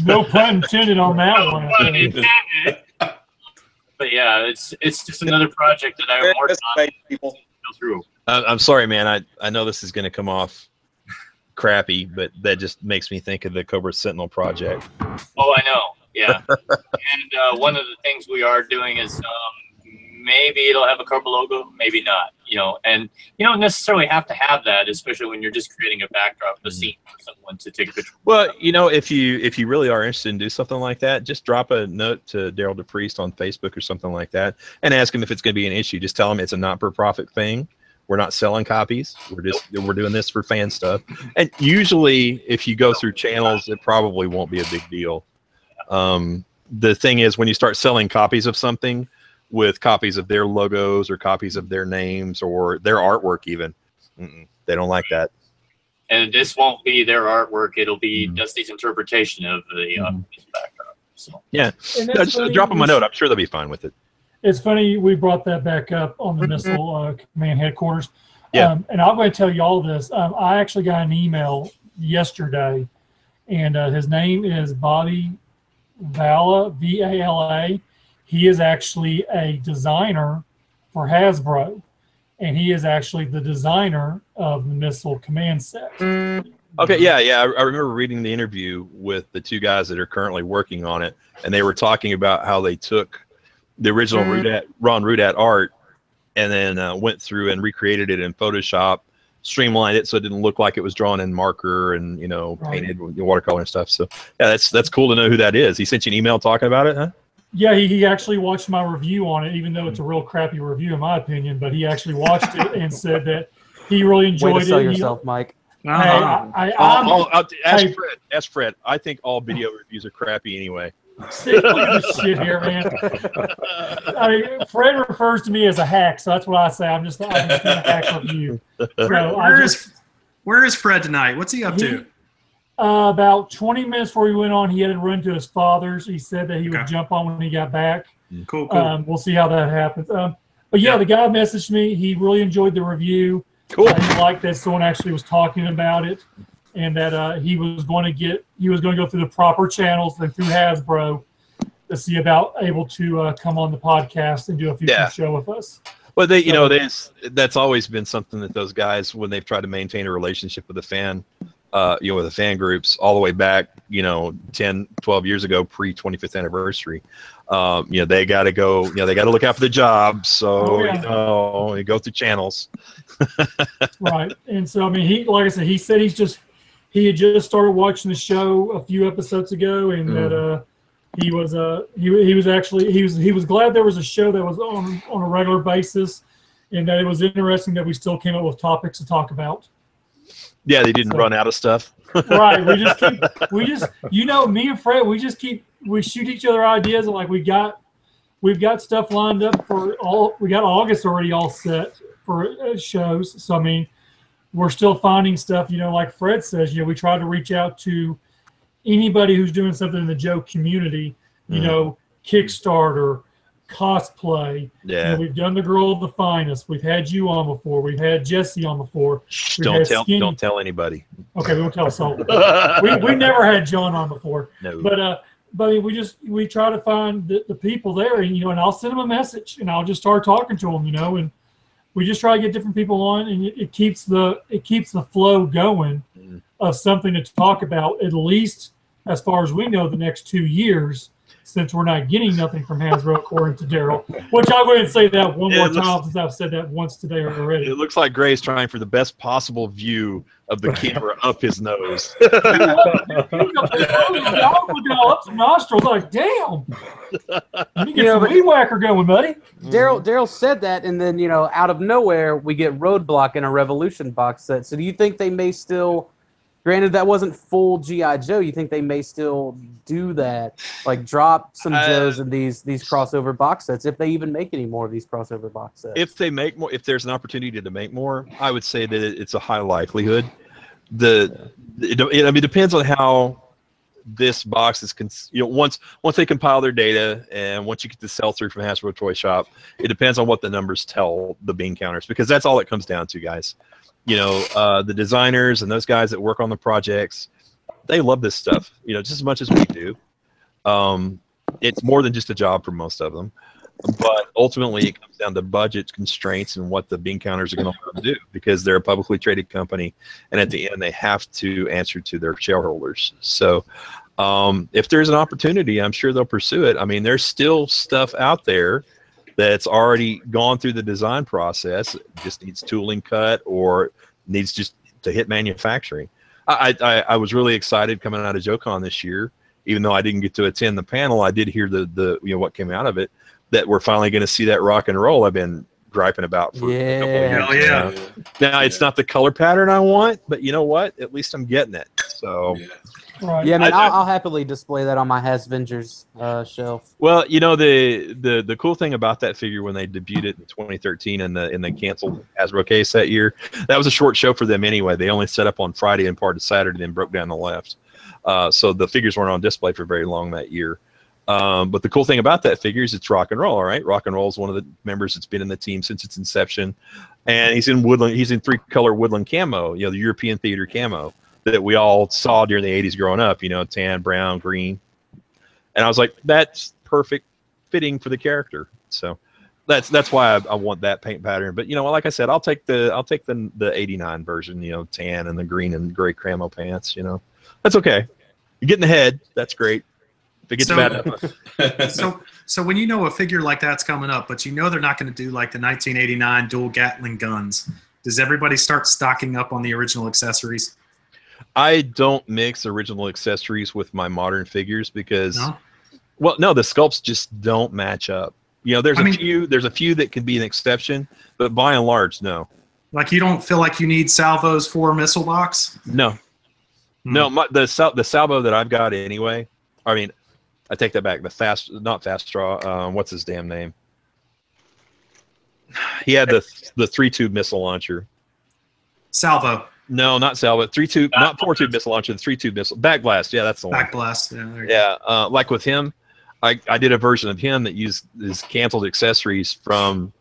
no pun intended on that one. No pun intended. But yeah, it's just another project that I'm working on. People go through. I'm sorry, man. I know this is going to come off crappy, but that just makes me think of the Cobra Sentinel project. Oh, I know. Yeah. And one of the things we are doing is maybe it'll have a Cobra logo, maybe not. And you don't necessarily have to have that, especially when you're just creating a backdrop of a scene for someone to take a picture. Well, if you really are interested in do something like that, just drop a note to Daryl DePriest on Facebook or something like that, and ask him if it's going to be an issue. Just tell him it's a not-for-profit thing. We're not selling copies. We're doing this for fan stuff. And usually, if you go through channels, it probably won't be a big deal. The thing is, when you start selling copies of something with copies of their logos or copies of their names or their artwork even, they don't like that. And this won't be their artwork. It'll be Dusty's interpretation of the backdrop. So. Yeah. Just drop them a note. I'm sure they'll be fine with it. It's funny we brought that back up on the missile command headquarters. Yeah. And I'm going to tell you all this. I actually got an email yesterday, and his name is Bobby Vala, V-A-L-A. He is actually a designer for Hasbro, and he is actually the designer of the missile command set. Okay, yeah. I remember reading the interview with the 2 guys that are currently working on it, and they were talking about how they took the original Ron Rudat art and then went through and recreated it in Photoshop, streamlined it so it didn't look like it was drawn in marker and painted with watercolor and stuff. So yeah, that's cool to know who that is. He sent you an email talking about it, huh? Yeah, he actually watched my review on it, even though it's a real crappy review in my opinion. But he actually watched it and said that he really enjoyed Way to sell it. yourself, Mike. Hey, Ask Fred. I think all video reviews are crappy anyway. See, look at this shit here, man. I mean, Fred refers to me as a hack, so that's what I say. I'm just doing a hack review. So where is Fred tonight? What's he up to? About 20 minutes before he went on, he had to run to his father's. He said that he would jump on when he got back. Cool. We'll see how that happens. But yeah, the guy messaged me. He really enjoyed the review. Cool. He liked that someone actually was talking about it, and that he was going to go through the proper channels and through Hasbro to see about able to come on the podcast and do a future show with us. Well, that's always been something that those guys, when they've tried to maintain a relationship with a fan, with the fan groups all the way back, 10, 12 years ago, pre 25th anniversary, they got to go, they got to look out for the job. So, you go through channels. Right. And so, I mean, like I said, he said he had just started watching the show a few episodes ago, and that he was glad there was a show that was on a regular basis, and that it was interesting that we still came up with topics to talk about. Yeah, they didn't run out of stuff. Right. Me and Fred, we shoot each other ideas, and like we've got stuff lined up we got August already all set for shows. So I mean, we're still finding stuff, like Fred says, we try to reach out to anybody who's doing something in the Joe community, Kickstarter, cosplay. Yeah. We've done the Girl of the Finest. We've had you on before. We've had Jesse on before. Don't tell anybody. Okay, we won't tell Saul. we never had John on before. No. But we try to find the people there, and and I'll send them a message, and I'll just start talking to them, and we just try to get different people on, and it keeps the flow going of something to talk about, at least as far as we know, the next 2 years, since we're not getting nothing from Hasbro, according to Daryl. Which I'll go ahead and say that one more time, since I've said that once today already. It looks like Gray's trying for the best possible view of the camera up his nose. Looking all up some nostrils, like, damn. You get some weed whacker going, buddy. Daryl said that, and then out of nowhere we get Roadblock in a Revolution box set. So do you think they may still? Granted, that wasn't full G.I. Joe. You think they may still do that, like drop some Joes in these crossover box sets, if they even make any more of these crossover box sets? If they make more, if there's an opportunity to make more, I would say that it's a high likelihood. It depends on how this box is. Once they compile their data, and once you get the sell through from Hasbro Toy Shop, it depends on what the numbers tell the bean counters, because that's all it comes down to, guys. The designers and those guys that work on the projects, they love this stuff, just as much as we do. It's more than just a job for most of them, but ultimately it comes down to budget constraints and what the bean counters are going to do, because they're a publicly traded company, and at the end they have to answer to their shareholders. So if there's an opportunity, I'm sure they'll pursue it. I mean, there's still stuff out there that's already gone through the design process, just needs tooling cut or needs just to hit manufacturing. I was really excited coming out of JoeCon this year, even though I didn't get to attend the panel. I did hear the what came out of it, that we're finally going to see that rock and roll I've been griping about for a couple of years. Yeah. Now it's not the color pattern I want, but you know what? At least I'm getting it. So. Right. Yeah, man, I'll happily display that on my Hasvengers shelf. Well, the cool thing about that figure, when they debuted it in 2013 in the canceled Hasbro case that year, that was a short show for them anyway. They only set up on Friday and part of Saturday, then broke down the left. So the figures weren't on display for very long that year. But the cool thing about that figure is it's rock and roll. All right, rock and roll is one of the members that's been in the team since its inception, and he's in woodland. He's in 3-color woodland camo, the European theater camo that we all saw during the 80s growing up, tan, brown, green. And I was like, that's perfect fitting for the character. So that's why I want that paint pattern. But like I said, I'll take the 89 version, tan and the green and gray camo pants, That's okay. You're getting ahead. That's great. If it gets bad enough. So when a figure like that's coming up, but they're not going to do like the 1989 dual Gatling guns, does everybody start stocking up on the original accessories? I don't mix original accessories with my modern figures, because Well, no, the sculpts just don't match up. You know, there's a few that could be an exception, but by and large, no. Like you don't feel like you need Salvo's 4 missile box? No. No, the salvo that I've got anyway. I mean, I take that back. Not fast draw. What's his damn name? He had the 3-tube missile launcher. Salvo. No, not salvo. 3-tube, not 4-tube missile launcher. The 3-tube missile. Backblast. Yeah, that's the one. Backblast. Yeah. There you go. Like with him, I did a version of him that used his canceled accessories from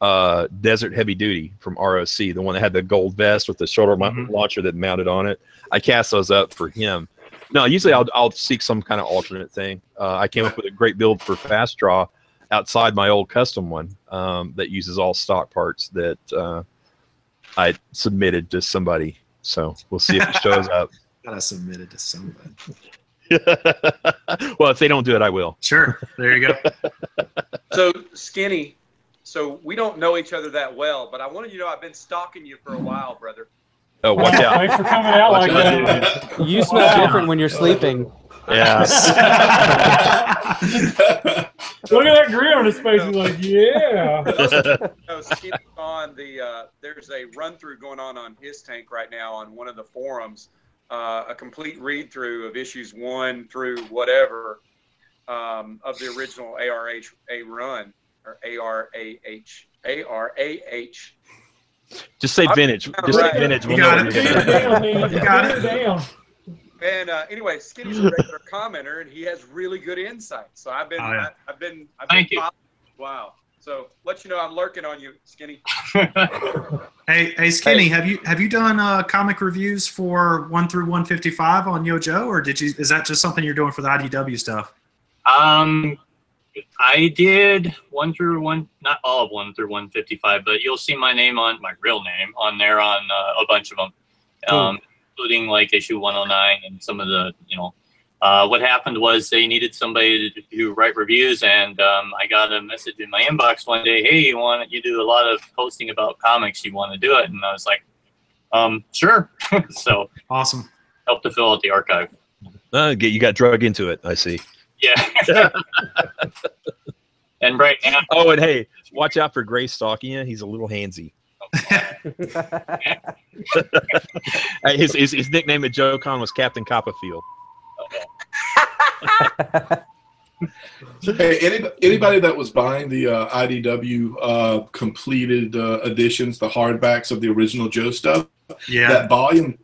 Desert Heavy Duty from ROC, the one that had the gold vest with the shoulder launcher that mounted on it. I cast those up for him. No, usually I'll seek some kind of alternate thing. I came up with a great build for fast draw outside my old custom one that uses all stock parts that I submitted to somebody. So we'll see if it shows up. Gotta submit it to somebody. Well, if they don't do it, I will. Sure. There you go. So, Skinny, so we don't know each other that well, but I wanted you to know I've been stalking you for a while, brother. Oh, watch out. Thanks for coming out Watch like out, that. You smell different when you're sleeping. Yeah. Look at that grin on his face. He's like, yeah. No, Skinny's on the, there's a run-through going on his tank right now on one of the forums, a complete read-through of issues 1 through whatever of the original ARA run, or ARAH. Just say vintage. Just say vintage. You got it. You got it. Damn. And anyway, Skinny's a regular commenter, and he has really good insight. So I've been, I've been Thank you. Wow. So let you know I'm lurking on you, Skinny. Hey, Skinny, have you done comic reviews for 1 through 155 on Yojo, or is that just something you're doing for the IDW stuff? I did 1 through 1, not all of 1 through 155, but you'll see my name on my real name on there on a bunch of them, including like issue 109 and some of the, what happened was they needed somebody to write reviews, and I got a message in my inbox one day, hey, you do a lot of posting about comics, you want to do it? And I was like, sure. So awesome. Helped to fill out the archive. You got drug into it, I see. Yeah. And right now. Oh, and hey, watch out for Gray stalking you. He's a little handsy. His nickname at JoeCon was Captain Copperfield. Hey, anybody that was buying the IDW completed editions, the hardbacks of the original Joe stuff, yeah,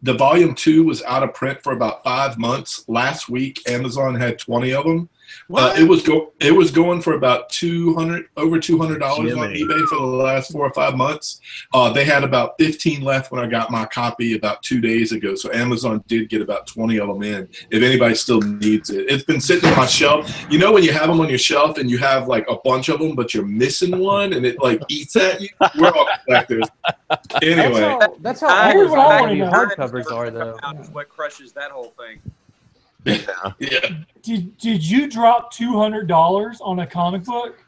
the volume 2 was out of print for about 5 months. Last week, Amazon had 20 of them. It was going for about over $200 on eBay for the last 4 or 5 months. They had about 15 left when I got my copy about 2 days ago. So Amazon did get about 20 of them in. If anybody still needs it, it's been sitting on my shelf. You know when you have them on your shelf and you have like a bunch of them, but you're missing one and it like eats at you. We're all collectors. Anyway, that's how all those IDW hardcovers are, though. That's what crushes that whole thing. Yeah. Did you drop $200 on a comic book?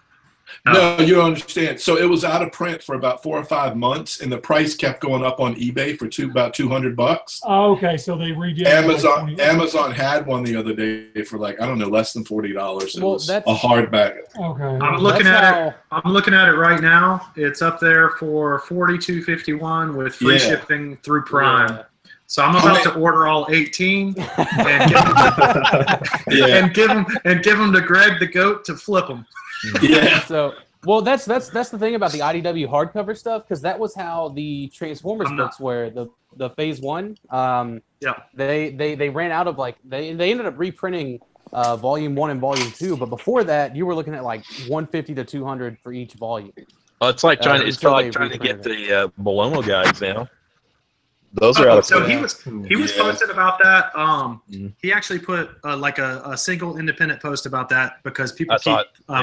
No, you don't understand. So it was out of print for about 4 or 5 months, and the price kept going up on eBay for about $200. Oh, okay, so they redid. Amazon had one the other day for like, I don't know, less than $40. It was a hardback. Okay. I'm looking at it. I'm looking at it right now. It's up there for $42.51 with free shipping through Prime. Yeah. So I'm about to order all 18 and give them to Greg the Goat to flip them. Yeah. So, well, that's the thing about the IDW hardcover stuff, because that was how the Transformers books were. The Phase 1. They ran out of they ended up reprinting Volume 1 and Volume 2, but before that, you were looking at like 150 to 200 for each volume. It's like trying to get the Bolomo guys now. Those are so he was posted about that. He actually put like a single independent post about that because people keep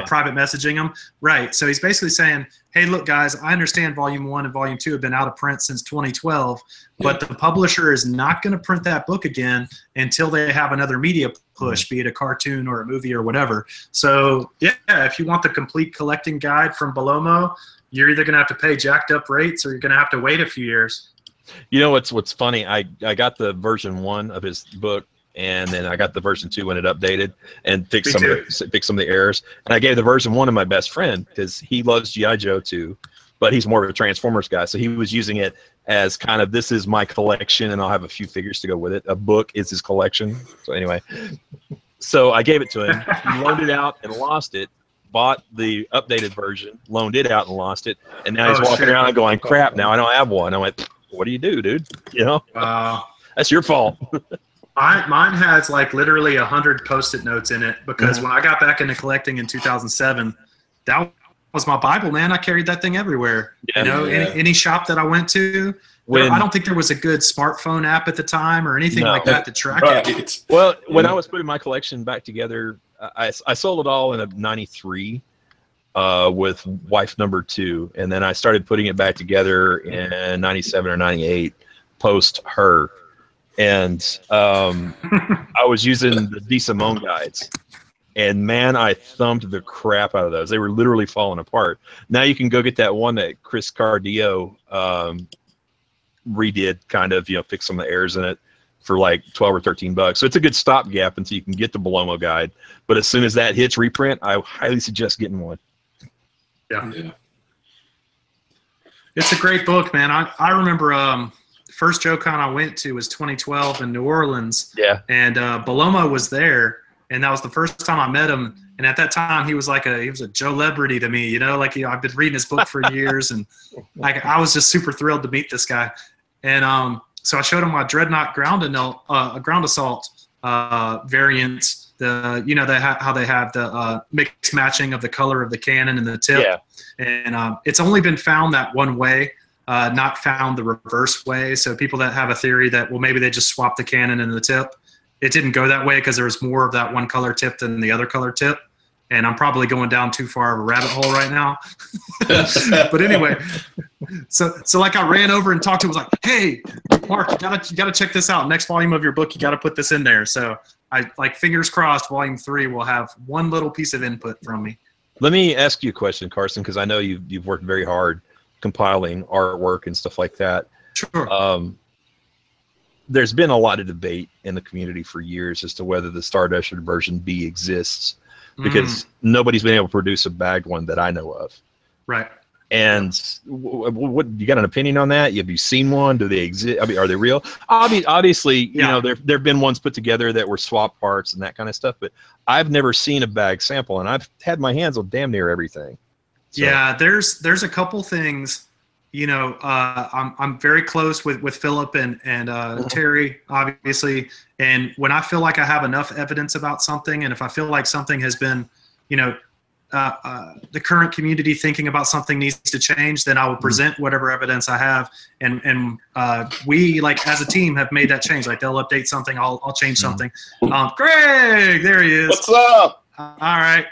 private messaging him. Right. So he's basically saying, hey, look, guys, I understand Volume 1 and Volume 2 have been out of print since 2012, but the publisher is not going to print that book again until they have another media push, be it a cartoon or a movie or whatever. So, yeah, if you want the complete collecting guide from Bolomo, you're either going to have to pay jacked up rates or you're going to have to wait a few years. You know what's funny? I got the version 1 of his book and then I got the version 2 when it updated and fixed some of the errors. And I gave the version 1 to my best friend because he loves G.I. Joe too, but he's more of a Transformers guy, so he was using it as kind of, this is my collection, and I'll have a few figures to go with it. A book is his collection. So anyway, so I gave it to him. He loaned it out and lost it. Bought the updated version, loaned it out and lost it, and now he's walking around and going, "Crap! Now I don't have one." I went, "What do you do, dude? You know, that's your fault." Mine has like literally 100 Post-it notes in it because when I got back into collecting in 2007, that was my Bible, man. I carried that thing everywhere. Yeah, you know, any shop that I went to. I don't think there was a good smartphone app at the time or anything like that to track it. Well, when I was putting my collection back together, I sold it all in a '93 with wife number 2, and then I started putting it back together in '97 or '98 post her, and I was using the DeSimone guides. And man, I thumbed the crap out of those. They were literally falling apart. Now you can go get that one that Chris Cardillo redid, kind of, you know, fix some of the errors in it for like $12 or $13. So it's a good stopgap until you can get the Belomo guide. But as soon as that hits reprint, I highly suggest getting one. Yeah. It's a great book, man. I remember first JoeCon I went to was 2012 in New Orleans. Yeah. And Belomo was there. And that was the first time I met him. And at that time, he was a Joe-lebrity to me, you know, like, you know, I've been reading his book for years, and like I was just super thrilled to meet this guy. And so I showed him my Dreadnought ground assault variants. You know, how they have the mixed matching of the color of the cannon and the tip. Yeah. And it's only been found that one way, not found the reverse way. So people that have a theory that, well, maybe they just swapped the cannon and the tip. It didn't go that way because there was more of that one color tip than the other color tip. And I'm probably going down too far of a rabbit hole right now. But anyway, so like I ran over and talked to him, was like, "Hey, Mark, you gotta check this out. Next volume of your book, you gotta put this in there." So I, like, fingers crossed, volume 3 will have one little piece of input from me. Let me ask you a question, Carson, because I know you've worked very hard compiling artwork and stuff like that. Sure. There's been a lot of debate in the community for years as to whether the Stardusher version B exists, because nobody's been able to produce a bagged one that I know of. Right. And what you got an opinion on that? Have you seen one? Do they exist? I mean, are they real? Obviously, you know, there've been ones put together that were swap parts and that kind of stuff, but I've never seen a bagged sample, and I've had my hands on damn near everything. So. Yeah, there's a couple things. You know, I'm very close with Philip and Terry, obviously. And when I feel like I have enough evidence about something, and if I feel like something has been, you know, the current community thinking about something needs to change, then I will present whatever evidence I have. And we, like, as a team, have made that change. Like, they'll update something, I'll change something. Greg, there he is. What's up? All right.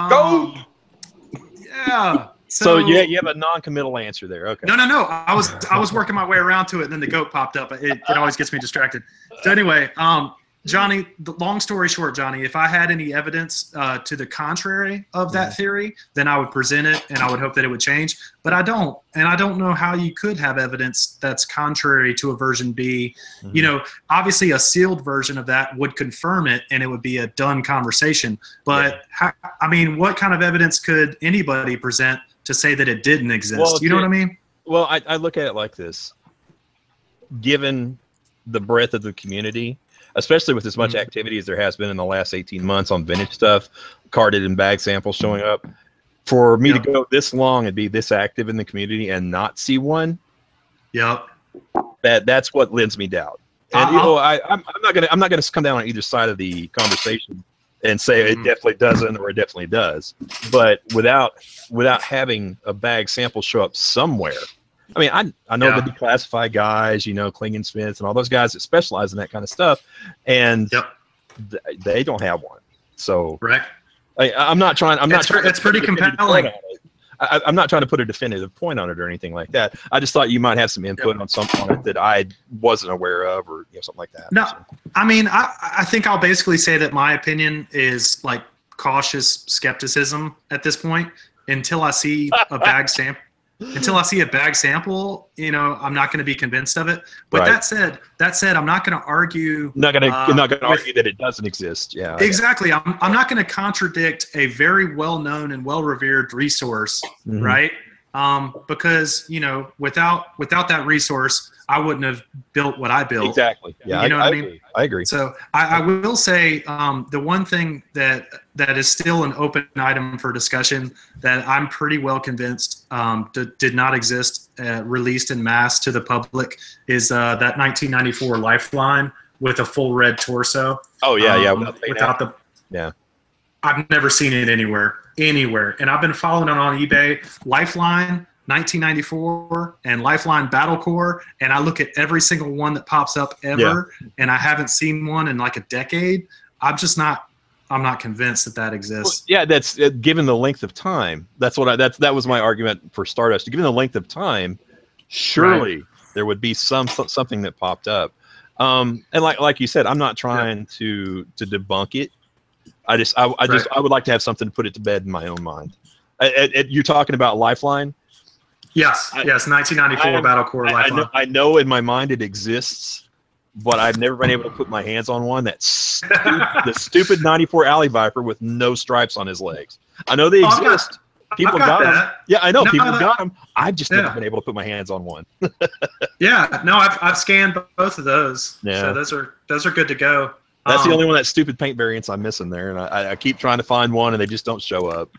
Go. Yeah. So you have a non-committal answer there. Okay. No. I was working my way around to it, and then the goat popped up. It always gets me distracted. So anyway, Johnny, the long story short, Johnny, if I had any evidence to the contrary of that theory, then I would present it, and I would hope that it would change. But I don't, and I don't know how you could have evidence that's contrary to a version B. You know, obviously a sealed version of that would confirm it, and it would be a done conversation. But I mean, what kind of evidence could anybody present to say that it didn't exist? Well, you know what I mean? Well, I look at it like this. Given the breadth of the community, especially with as much activity as there has been in the last 18 months on vintage stuff, carded and bag samples showing up, for me to go this long and be this active in the community and not see one, that's what lends me doubt. And you know, I'm not gonna come down on either side of the conversation and say it definitely doesn't or it definitely does. But without having a bag sample show up somewhere, I mean, I know the declassified guys, you know, Kling and Smith and all those guys that specialize in that kind of stuff, and they don't have one. So I'm not trying. It's pretty compelling. I'm not trying to put a definitive point on it or anything like that. I just thought you might have some input on something on it that I wasn't aware of, or something like that. No, so. I mean, I think I'll basically say that my opinion is like cautious skepticism at this point until I see a bag sample. until I see a bag sample, I'm not going to be convinced of it. But Right. that said, I'm not going to argue. I'm not gonna argue that it doesn't exist. Yeah. Exactly. I'm not going to contradict a very well-known and well-revered resource, Mhm. right? Because without that resource, I wouldn't have built what I built. Exactly. Yeah. You know what I mean? Agree. I agree. So I will say the one thing that is still an open item for discussion that I'm pretty well convinced did not exist released in mass to the public is that 1994 Lifeline with a full red torso. Oh yeah, yeah. Without the yeah. I've never seen it anywhere, and I've been following it on eBay. Lifeline 1994 and Lifeline Battle Corps, and I look at every single one that pops up ever, and I haven't seen one in like a decade. I'm not convinced that exists. Well, yeah, that's given the length of time. That was my argument for Stardust. Given the length of time, surely there would be something that popped up. And like you said, I'm not trying to debunk it. I would like to have something to put it to bed in my own mind. You're talking about Lifeline? Yes, 1994 Battle Corps Lifeline. I know in my mind it exists, but I've never been able to put my hands on one. That's the stupid 94 Alley Viper with no stripes on his legs. I know they exist. People got them. Yeah, I know people got them. I've just never been able to put my hands on one. Yeah, no, I've scanned both of those. Yeah. So those are good to go. That's the only one, that stupid paint variants I'm missing there, and I keep trying to find one, and they just don't show up.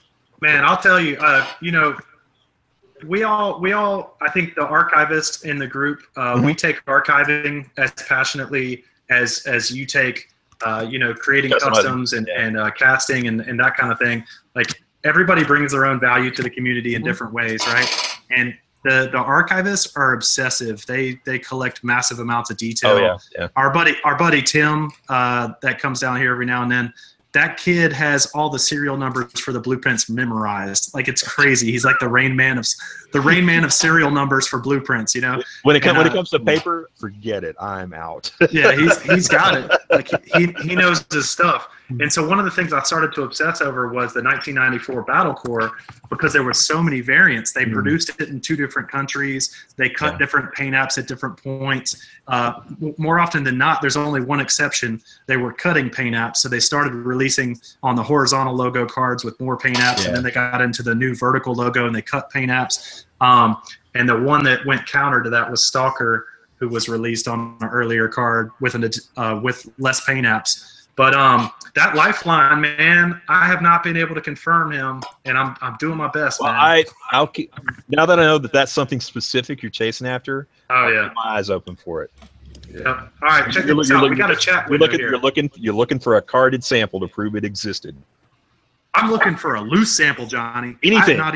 Man, I'll tell you, we all, I think the archivists in the group, we take archiving as passionately as you take, creating customs and casting and that kind of thing. Like, everybody brings their own value to the community in different ways, right? And the archivists are obsessive. They collect massive amounts of detail. Oh, yeah. Our buddy Tim, that comes down here every now and then, that kid has all the serial numbers for the blueprints memorized. Like, it's crazy. He's like the Rain Man of serial numbers for blueprints. When it comes to paper, forget it. I'm out. Yeah, he's got it. Like, he knows his stuff. And so one of the things I started to obsess over was the 1994 Battle Corps, because there were so many variants. They produced it in 2 different countries. They cut different paint apps at different points. More often than not, there's only one exception. They were cutting paint apps, so they started releasing on the horizontal logo cards with more paint apps, and then they got into the new vertical logo and they cut paint apps. And the one that went counter to that was Stalker, who was released on an earlier card with less paint apps. But that Lifeline, man, I have not been able to confirm him, and I'm doing my best, well, man. I'll keep, now that I know that that's something specific you're chasing after. Oh yeah, keep my eyes open for it. Yep. All right, check this out. We got a chat window here. You're looking for a carded sample to prove it existed. I'm looking for a loose sample, Johnny. Anything. I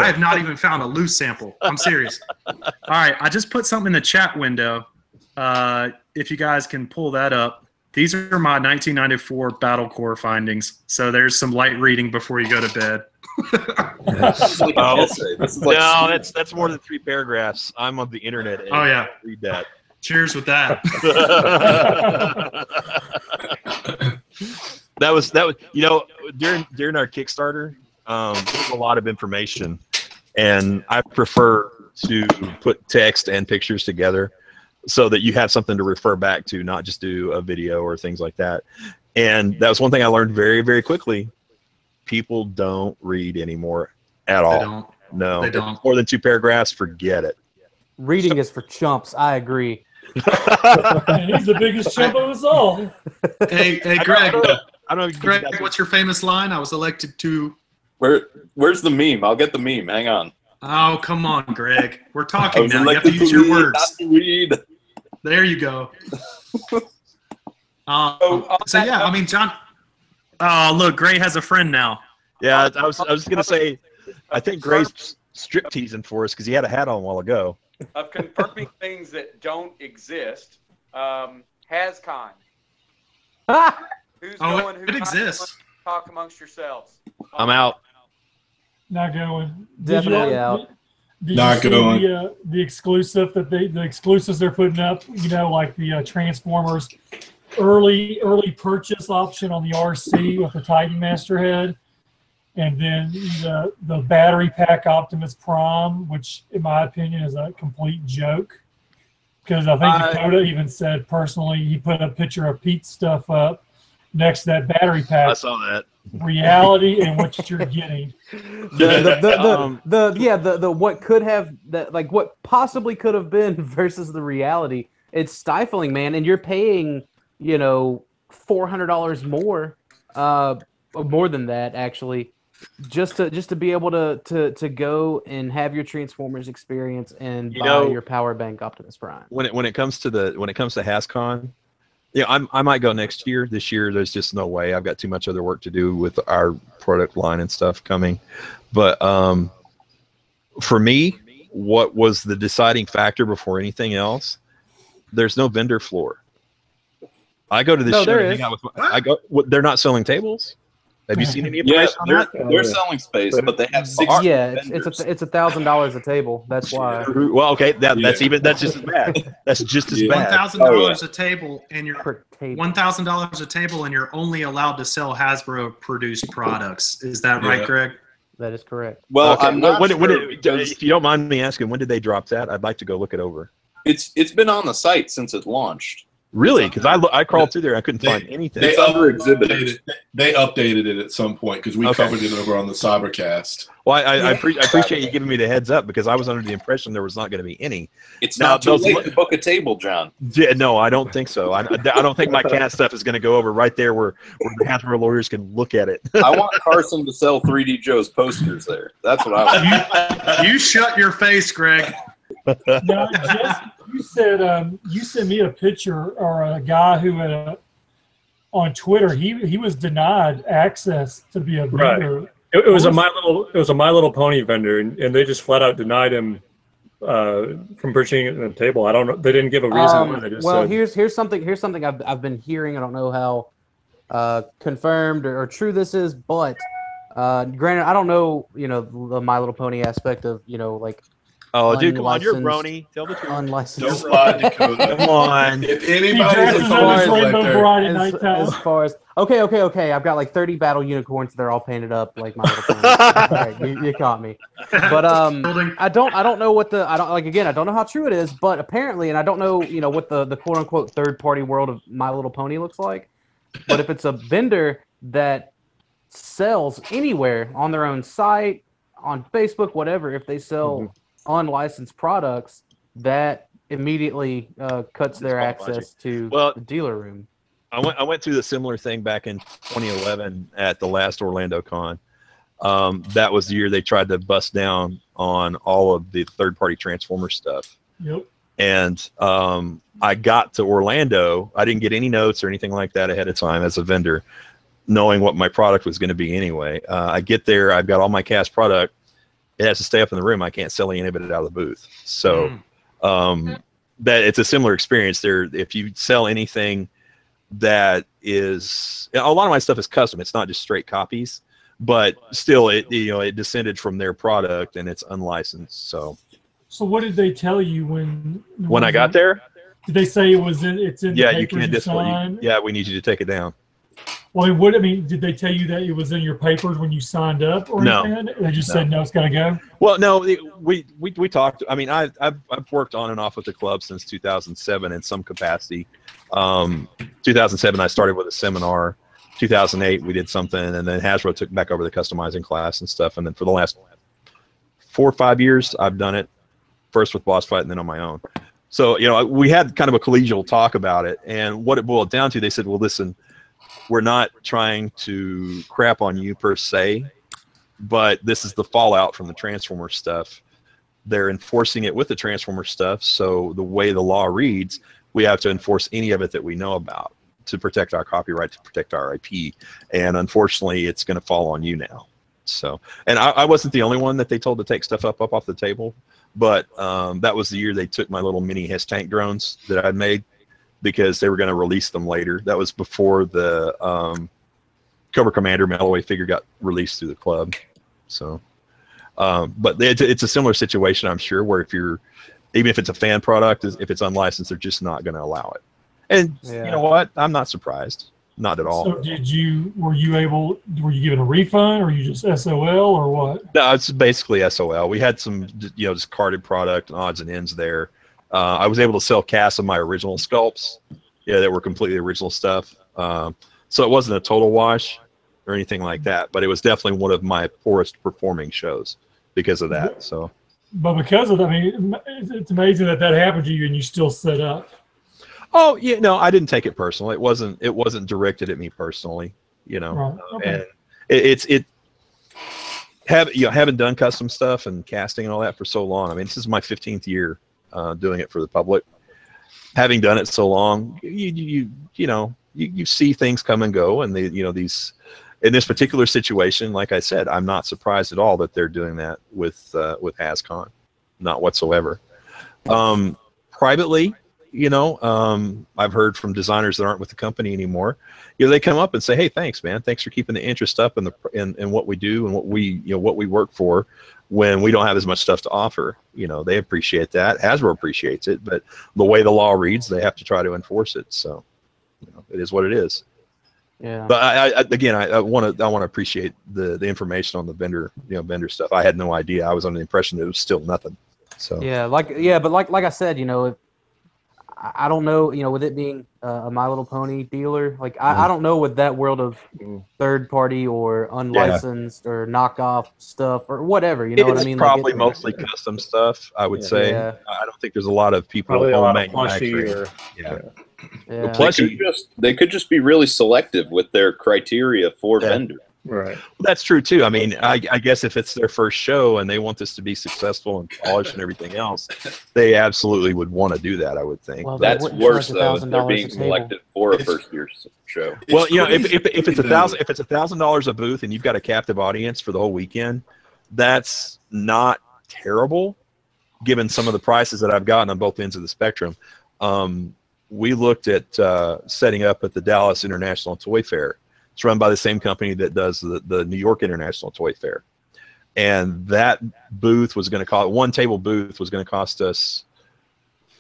have not even found a loose sample. I'm serious. All right, I just put something in the chat window. If you guys can pull that up. These are my 1994 Battle Corps findings. So there's some light reading before you go to bed. That's more than 3 paragraphs. I'm on the internet. And read that. Cheers with that. that was during our Kickstarter. There's a lot of information, and I prefer to put text and pictures together, so that you have something to refer back to, not just do a video or things like that. And that was one thing I learned very, very quickly. People don't read anymore at all. They don't. No, they don't. More than 2 paragraphs, forget it. Reading is for chumps. I agree. He's the biggest chump of us all. Hey, Greg. I don't know. Greg, what's your famous line? I was elected to. Where's the meme? I'll get the meme. Hang on. Oh, come on, Greg. We're talking now. You have to use your words. Read. There you go. So yeah, I mean, John. Oh, look, Gray has a friend now. Yeah, I was just gonna say, I think Gray's strip teasing for us because he had a hat on a while ago. Of confirming things that don't exist, HasCon. Who's going? It exists. Talk amongst yourselves. I'm out. Not going. Definitely out. Did you see the exclusive the exclusives they're putting up? Like the Transformers early purchase option on the RC with the Titan Master head. and then the battery pack Optimus Prime, which in my opinion is a complete joke. Because I think Dakota even said personally he put a picture of Pete's stuff up next to that battery pack. I saw that. Reality and what you're getting. The what could have that, like what possibly could have been versus the reality. It's stifling, man, and you're paying, you know, $400 more, more than that actually, just to be able to go and have your Transformers experience and buy your power bank Optimus Prime. When it comes to HasCon, yeah, I might go next year. This year, there's just no way. I've got too much other work to do with our product line and stuff coming. But for me, what was the deciding factor before anything else? There's no vendor floor. I go to this show and hang out with. They're not selling tables. Have you seen any information on that? They're selling space, but they have 6 it's $1,000 a table. That's why. Well, okay, that's just as bad. That's just as bad. $1,000 a table, and you're $1,000 a table, and you're only allowed to sell Hasbro produced products. Is that right, Greg? That is correct. Well, okay. I'm not if you don't mind me asking, when did they drop that? I'd like to go look it over. It's been on the site since it launched. Really? Because I crawled through there, I couldn't find anything. They updated it at some point because we covered it over on the Cybercast. Well, I appreciate you giving me the heads up because I was under the impression there was not going to be any. It's not too late to book a table, John. Yeah, no, I don't think so. I don't think my cat stuff is going to go over right there where the Hasbro lawyers can look at it. I want Carson to sell 3D Joe's posters there. That's what I want. You shut your face, Greg. No, you said you sent me a picture or a guy who had on Twitter. He was denied access to be a vendor. Right. It was a My Little Pony vendor, and they just flat out denied him from purchasing a table. I don't know. They didn't give a reason why. They just said, here's something I've been hearing. I don't know how confirmed or true this is, but granted, I don't know, you know, the My Little Pony aspect of, you know, like. Oh, dude, come on, you're Brony. Tell the truth. Unlicensed. Don't lie, Dakota. Come on. If anybody's a toy collector, as far as okay, I've got like 30 battle unicorns. They're all painted up like My Little Pony. All right, you caught me. But I don't know what I don't know how true it is, but apparently, and I don't know, you know, what the quote unquote third party world of My Little Pony looks like. But if it's a vendor that sells anywhere on their own site, on Facebook, whatever, if they sell unlicensed products, that immediately cuts their access to the dealer room. I went through the similar thing back in 2011 at the last Orlando Con. That was the year they tried to bust down on all of the third-party Transformer stuff. Yep. And I got to Orlando. I didn't get any notes or anything like that ahead of time as a vendor, knowing what my product was going to be anyway. I get there. I've got all my cast product. It has to stay up in the room. I can't sell any of it out of the booth. So that it's a similar experience there. If you sell anything that is, a lot of my stuff is custom. It's not just straight copies, but still, it descended from their product and it's unlicensed. So what did they tell you when I got there? Did they say it's in? Yeah, the you can't display. Yeah, we need you to take it down. Well, did they tell you that it was in your papers when you signed up, or anything? They just said no, it's got to go. Well, no, we talked. I mean, I've worked on and off with the club since 2007 in some capacity. 2007, I started with a seminar. 2008, we did something, and then Hasbro took back over the customizing class and stuff. And then for the last 4 or 5 years, I've done it. First with Boss Fight, and then on my own. So we had kind of a collegial talk about it, and what it boiled down to, they said, well, listen. We're not trying to crap on you per se, but this is the fallout from the Transformer stuff. They're enforcing it with the Transformer stuff, so the way the law reads, we have to enforce any of it that we know about to protect our copyright, to protect our IP, and unfortunately, it's going to fall on you now. So, and I wasn't the only one that they told to take stuff up off the table, but that was the year they took my little mini HISS tank drones that I'd made, because they were going to release them later. That was before the Cobra Commander Melloway figure got released through the club. So, but it's a similar situation, I'm sure, where even if it's a fan product, if it's unlicensed, they're just not going to allow it. And you know what? I'm not surprised. not at all. So were you given a refund, or you just SOL, or what? No, it's basically SOL. We had some, discarded product and odds and ends there. I was able to sell casts of my original sculpts, that were completely original stuff. So it wasn't a total wash or anything like that, but it was definitely one of my poorest performing shows because of that. So, but because of that, I mean, it's amazing that happened to you and you still set up. Oh yeah, no, I didn't take it personal. It wasn't directed at me personally, Right. Okay. And having done custom stuff and casting and all that for so long. I mean, this is my 15th year doing it for the public. Having done it so long, you see things come and go, and these. In this particular situation, like I said, I'm not surprised at all that they're doing that with HasCon, not whatsoever. Privately, I've heard from designers that aren't with the company anymore. They come up and say, "Hey, thanks, man. Thanks for keeping the interest up in what we do and what we work for when we don't have as much stuff to offer." They appreciate that. Hasbro appreciates it, but the way the law reads, they have to try to enforce it. So, it is what it is. Yeah. But I want to appreciate the information on the vendor stuff. I had no idea. I was under the impression that it was still nothing. So but like I said, I don't know, with it being a My Little Pony dealer, I don't know with that world of third party or unlicensed or knockoff stuff or whatever. You know what I mean? It's probably mostly custom stuff, I would say. Yeah. I don't think there's a lot of people Probably a lot of manufacturing. plushie Yeah. They could just be really selective with their criteria for vendor. Right. That's true too. I mean, I guess if it's their first show and they want this to be successful and polished and everything else, they absolutely would want to do that, I would think. Well, That's worse though. If they're being selective for a first year show. Well, if it's $1,000 a booth and you've got a captive audience for the whole weekend, that's not terrible, given some of the prices that I've gotten on both ends of the spectrum. We looked at setting up at the Dallas International Toy Fair. It's run by the same company that does the New York International Toy Fair. And that booth was going to cost, one table booth was going to cost us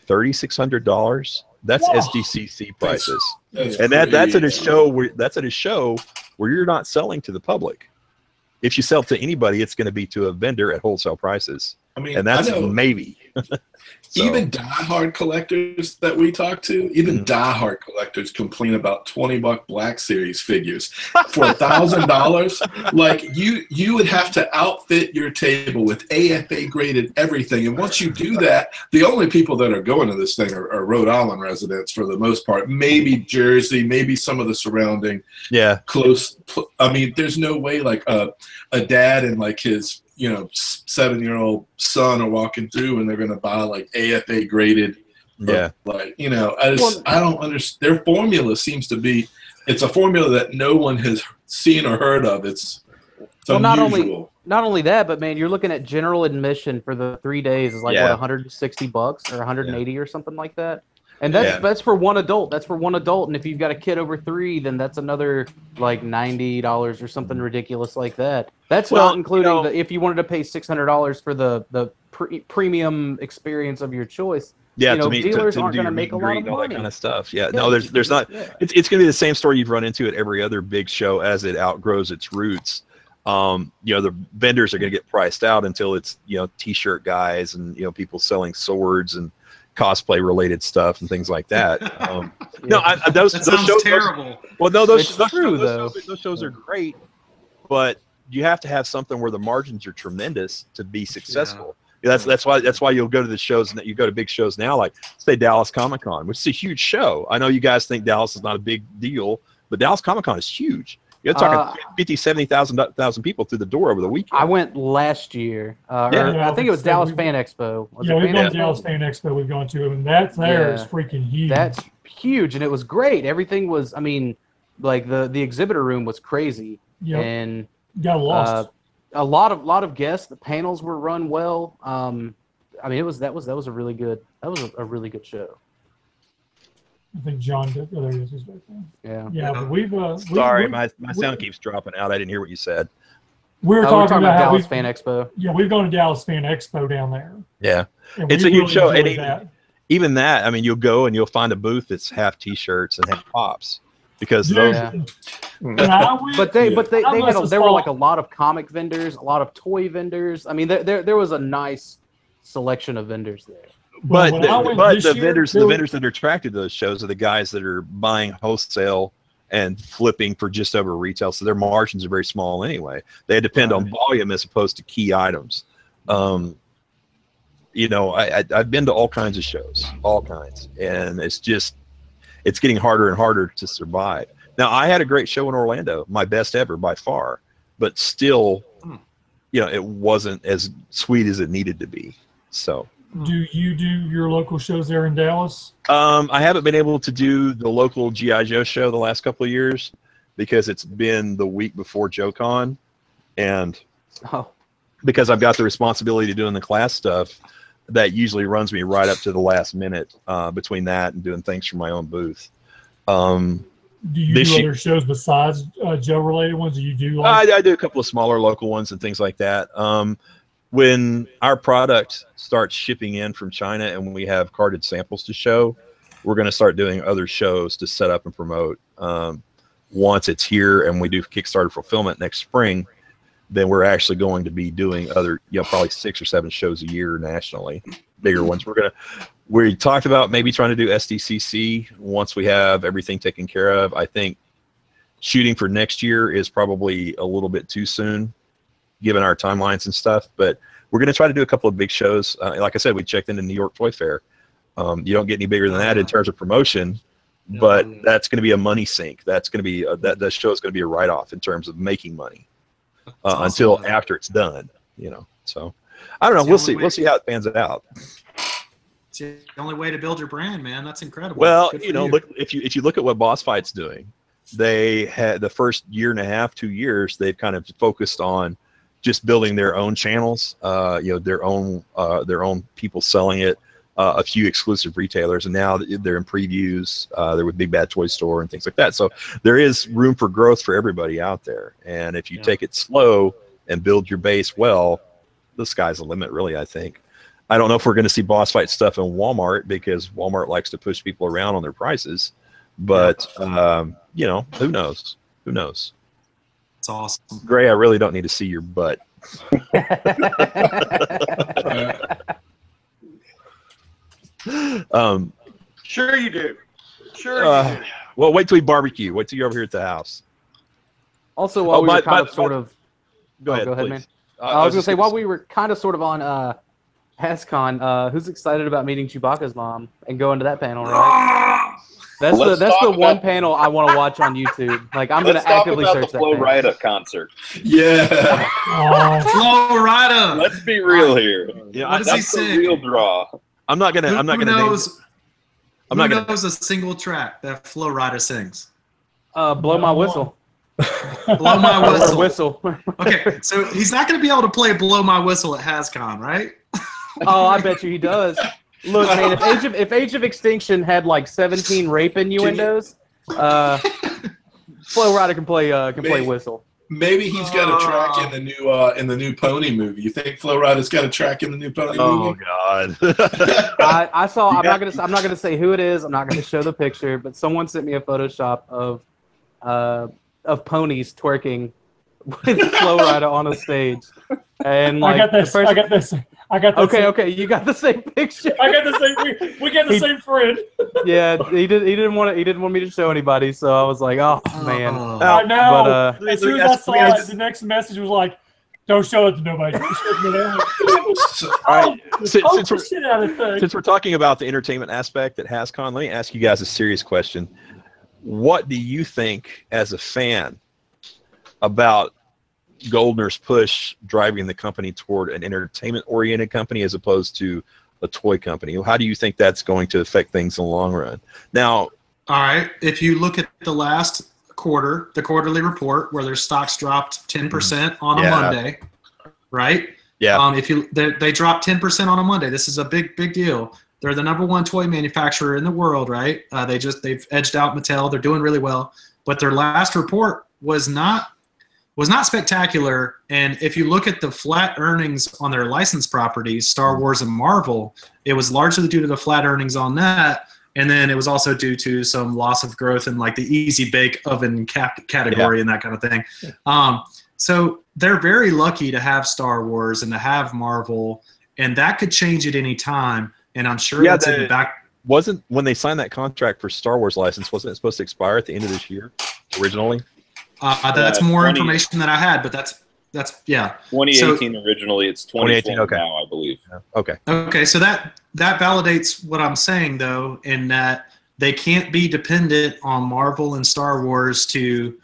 $3,600. That's SDCC prices. That's at a show where you're not selling to the public. If you sell to anybody, it's going to be to a vendor at wholesale prices. I mean, and that's maybe. So. Even diehard collectors that we talk to, even diehard collectors complain about $20 Black Series figures for $1,000. Like you would have to outfit your table with AFA graded everything, and once you do that, the only people that are going to this thing are Rhode Island residents for the most part. Maybe Jersey, maybe some of the surrounding. Yeah. Close. I mean, there's no way like a dad and like his 7-year-old son are walking through and they're going to buy like AFA graded. Yeah. I don't understand. Their formula seems to be, it's a formula that no one has seen or heard of. It's unusual. Not only that, but man, you're looking at general admission for the 3 days is like what, $160 or 180 or something like that. And that's for one adult. That's for one adult. And if you've got a kid over 3, then that's another like $90 or something ridiculous like that. That's not including if you wanted to pay $600 for the premium experience of your choice. Yeah, dealers aren't going to make a lot of money. All that kind of stuff. Yeah, no, there's not. Yeah. It's going to be the same story you've run into at every other big show as it outgrows its roots. The vendors are going to get priced out until it's t-shirt guys and people selling swords and cosplay related stuff and things like that. Those sounds terrible. Those shows are great, but you have to have something where the margins are tremendous to be successful. Yeah. That's why you'll go to the shows, and you go to big shows now, like say Dallas Comic-Con, which is a huge show. I know you guys think Dallas is not a big deal, but Dallas Comic-Con is huge. You're talking 70,000 people through the door over the weekend. I went last year. I think it was Dallas Fan Expo. We've gone to Dallas Fan Expo. We've gone to, and that's is freaking huge. That's huge, and it was great. Everything was, like the exhibitor room was crazy. Yep. And got lost. A lot of guests. The panels were run well. That was a really good show. I think John did. Oh, there he is. He's back there. Yeah. But we've. Sorry, my sound keeps dropping out. I didn't hear what you said. We're talking about Dallas Fan Expo. Yeah, we've gone to Dallas Fan Expo down there. Yeah, it's a huge show. And even that, you'll go and you'll find a booth that's half T-shirts and half pops. because Dude, those. Yeah. when I went, But they I must have there were saw- like a lot of comic vendors, a lot of toy vendors. I mean, there was a nice selection of vendors there. Well, But when I went but this the year, vendors there the were- vendors that are attracted to those shows are the guys that are buying wholesale and flipping for just over retail, so their margins are very small anyway. They depend on volume as opposed to key items. You know, I've been to all kinds of shows, all kinds, and it's getting harder and harder to survive. Now, I had a great show in Orlando, my best ever by far, but still, you know, it wasn't as sweet as it needed to be. So. Do you do your local shows there in Dallas? I haven't been able to do the local G.I. Joe show the last couple of years because it's been the week before JoeCon, and because I've got the responsibility of doing the class stuff, that usually runs me right up to the last minute between that and doing things from my own booth. Do you do other shows besides Joe-related ones? Do you do like? I do a couple of smaller local ones and things like that. When our product starts shipping in from China and we have carded samples to show, we're going to start doing other shows to set up and promote. Once it's here and we do Kickstarter fulfillment next spring, then we're actually going to be doing other, you know, probably 6 or 7 shows a year nationally, bigger ones. We talked about maybe trying to do SDCC once we have everything taken care of. I think shooting for next year is probably a little bit too soon, given our timelines and stuff, but we're going to try to do a couple of big shows. Like I said, we checked into New York Toy Fair. You don't get any bigger than that in terms of promotion, but that's going to be a money sink. That's going to be that show is going to be a write-off in terms of making money until after it's done. You know, so I don't know. We'll see. We'll see how it pans out. It's the only way to build your brand, man. That's incredible. Well, Good for you know, look, if you look at what Boss Fight's doing, they had the first year and a half, 2 years, they've kind of focused on just building their own channels, you know, their own people selling it, a few exclusive retailers, and now they're in previews. They're with Big Bad Toy Store and things like that. So there is room for growth for everybody out there. And if you take it slow and build your base well, the sky's the limit, really, I think. I don't know if we're going to see Boss Fight stuff in Walmart because Walmart likes to push people around on their prices, but you know, who knows? Who knows? It's awesome. Gray, I really don't need to see your butt. Sure you do. Sure you do. Well, wait till we barbecue. Wait till you're over here at the house. Also, while we were kind of sort of... Go ahead, man. please. I was going to say, while we were kind of sort of on HasCon, who's excited about meeting Chewbacca's mom and going to that panel, right? That's the one panel I want to watch on YouTube. Like, I'm going to actively search that. Flo Rida concert. Yeah. Flo Rida. Let's be real here. Yeah, What does he That's the say? real draw. I'm not gonna. I'm not gonna. Who knows a single track that Flo Rida sings? Blow my whistle. Blow my whistle. Whistle. Okay, so he's not going to be able to play Blow My Whistle at HasCon, right? Oh, I bet you he does. Look, man, if Age of Extinction had like 17 rape innuendos, Flo Rida can play whistle. Maybe he's got a track in the new Pony movie. You think Flo Rida's got a track in the new Pony movie? God! I saw. I'm not gonna say who it is. I'm not gonna show the picture, but someone sent me a Photoshop of ponies twerking with Flo Rida on a stage, and like I got this. Okay, you got the same picture. I got the same. We got the same friend. Yeah, he didn't want me to show anybody, so I was like, oh man. I know. But as soon as I saw it, the next message was like, "Don't show it to nobody." All right, since since we're talking about the entertainment aspect at HasCon, let me ask you guys a serious question. What do you think, as a fan, about Goldner's push driving the company toward an entertainment-oriented company as opposed to a toy company? How do you think that's going to affect things in the long run? Now, all right, if you look at the last quarter, the quarterly report, where their stocks dropped 10% on a Monday, right? Yeah. They dropped 10% on a Monday. This is a big deal. They're the #1 toy manufacturer in the world, right? They've edged out Mattel. They're doing really well, but their last report was not spectacular. And if you look at the flat earnings on their licensed properties, Star Wars and Marvel, it was largely due to the flat earnings on that. and then it was also due to some loss of growth in like the easy bake oven category and that kind of thing. So they're very lucky to have Star Wars and to have Marvel, and that could change at any time. And I'm sure that's in the back. Wasn't when they signed that contract for Star Wars license, wasn't it supposed to expire at the end of this year originally? That's more information that I had, but that's 2018 originally. It's 2018 okay. now, I believe. Okay. Okay, so that validates what I'm saying, though, in that they can't be dependent on Marvel and Star Wars to,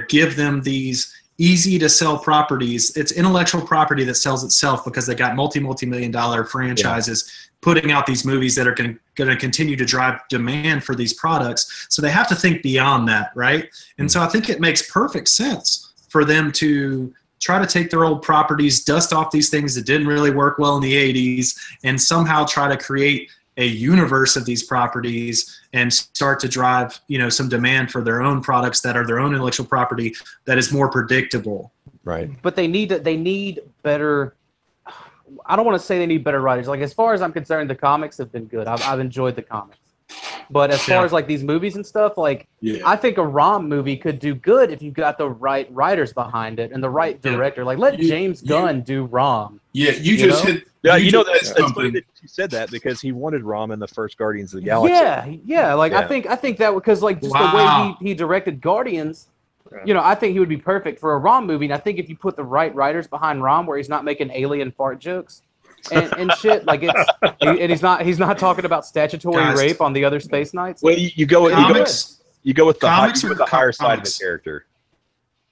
give them these easy-to-sell properties. It's intellectual property that sells itself because they got multi-million-dollar franchises putting out these movies that are going to continue to drive demand for these products. So they have to think beyond that, right? And so I think it makes perfect sense for them to try to take their old properties, dust off these things that didn't really work well in the 80s, and somehow try to create a universe of these properties and start to drive, some demand for their own products that are their own intellectual property that is more predictable. Right. But they need better. I don't want to say they need better writers. Like, as far as I'm concerned, the comics have been good. I've enjoyed the comics. But as far as like these movies and stuff, like I think a ROM movie could do good if you got the right writers behind it and the right director. Like, let James Gunn do ROM. Yeah, you just hit. Yeah, that's funny that you said that because he wanted ROM in the first Guardians of the Galaxy. Yeah. Like I think that because like just the way he directed Guardians, I think he would be perfect for a ROM movie. And I think if you put the right writers behind ROM, where he's not making alien fart jokes and shit, like he's not talking about statutory rape on the other space knights. Well, you go with the higher side of the character.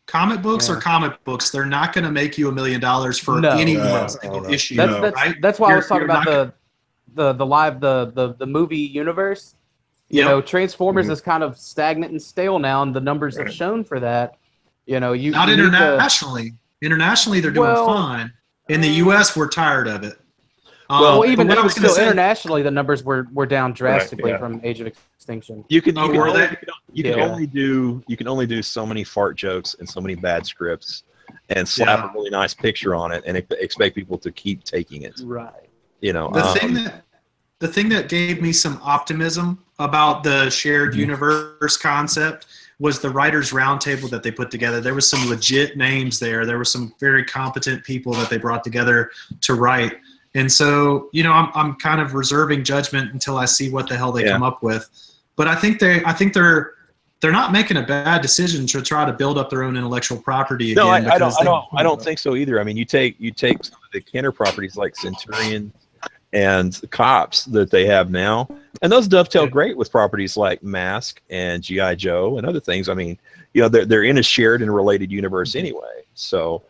Comic books are comic books. They're not going to make you $1 million for any single issue. That's why I was talking about the movie universe. Transformers is kind of stagnant and stale now, and the numbers have shown for that. Not internationally. Internationally, they're doing fine. In the U.S., we're tired of it. Even internationally, the numbers were down drastically from Age of Extinction. You can only do so many fart jokes and so many bad scripts, and slap a really nice picture on it, and expect people to keep taking it. Right. The thing that gave me some optimism about the shared universe concept was the writers' roundtable that they put together. There was some legit names there. There were some very competent people that they brought together to write. And so, I'm kind of reserving judgment until I see what the hell they come up with. But I think they're not making a bad decision to try to build up their own intellectual property again. No, I don't think so either. I mean, you take some of the Kenner properties like Centurion and Cops that they have now, and those dovetail great with properties like Mask and G.I. Joe and other things. I mean, they're in a shared and related universe anyway. So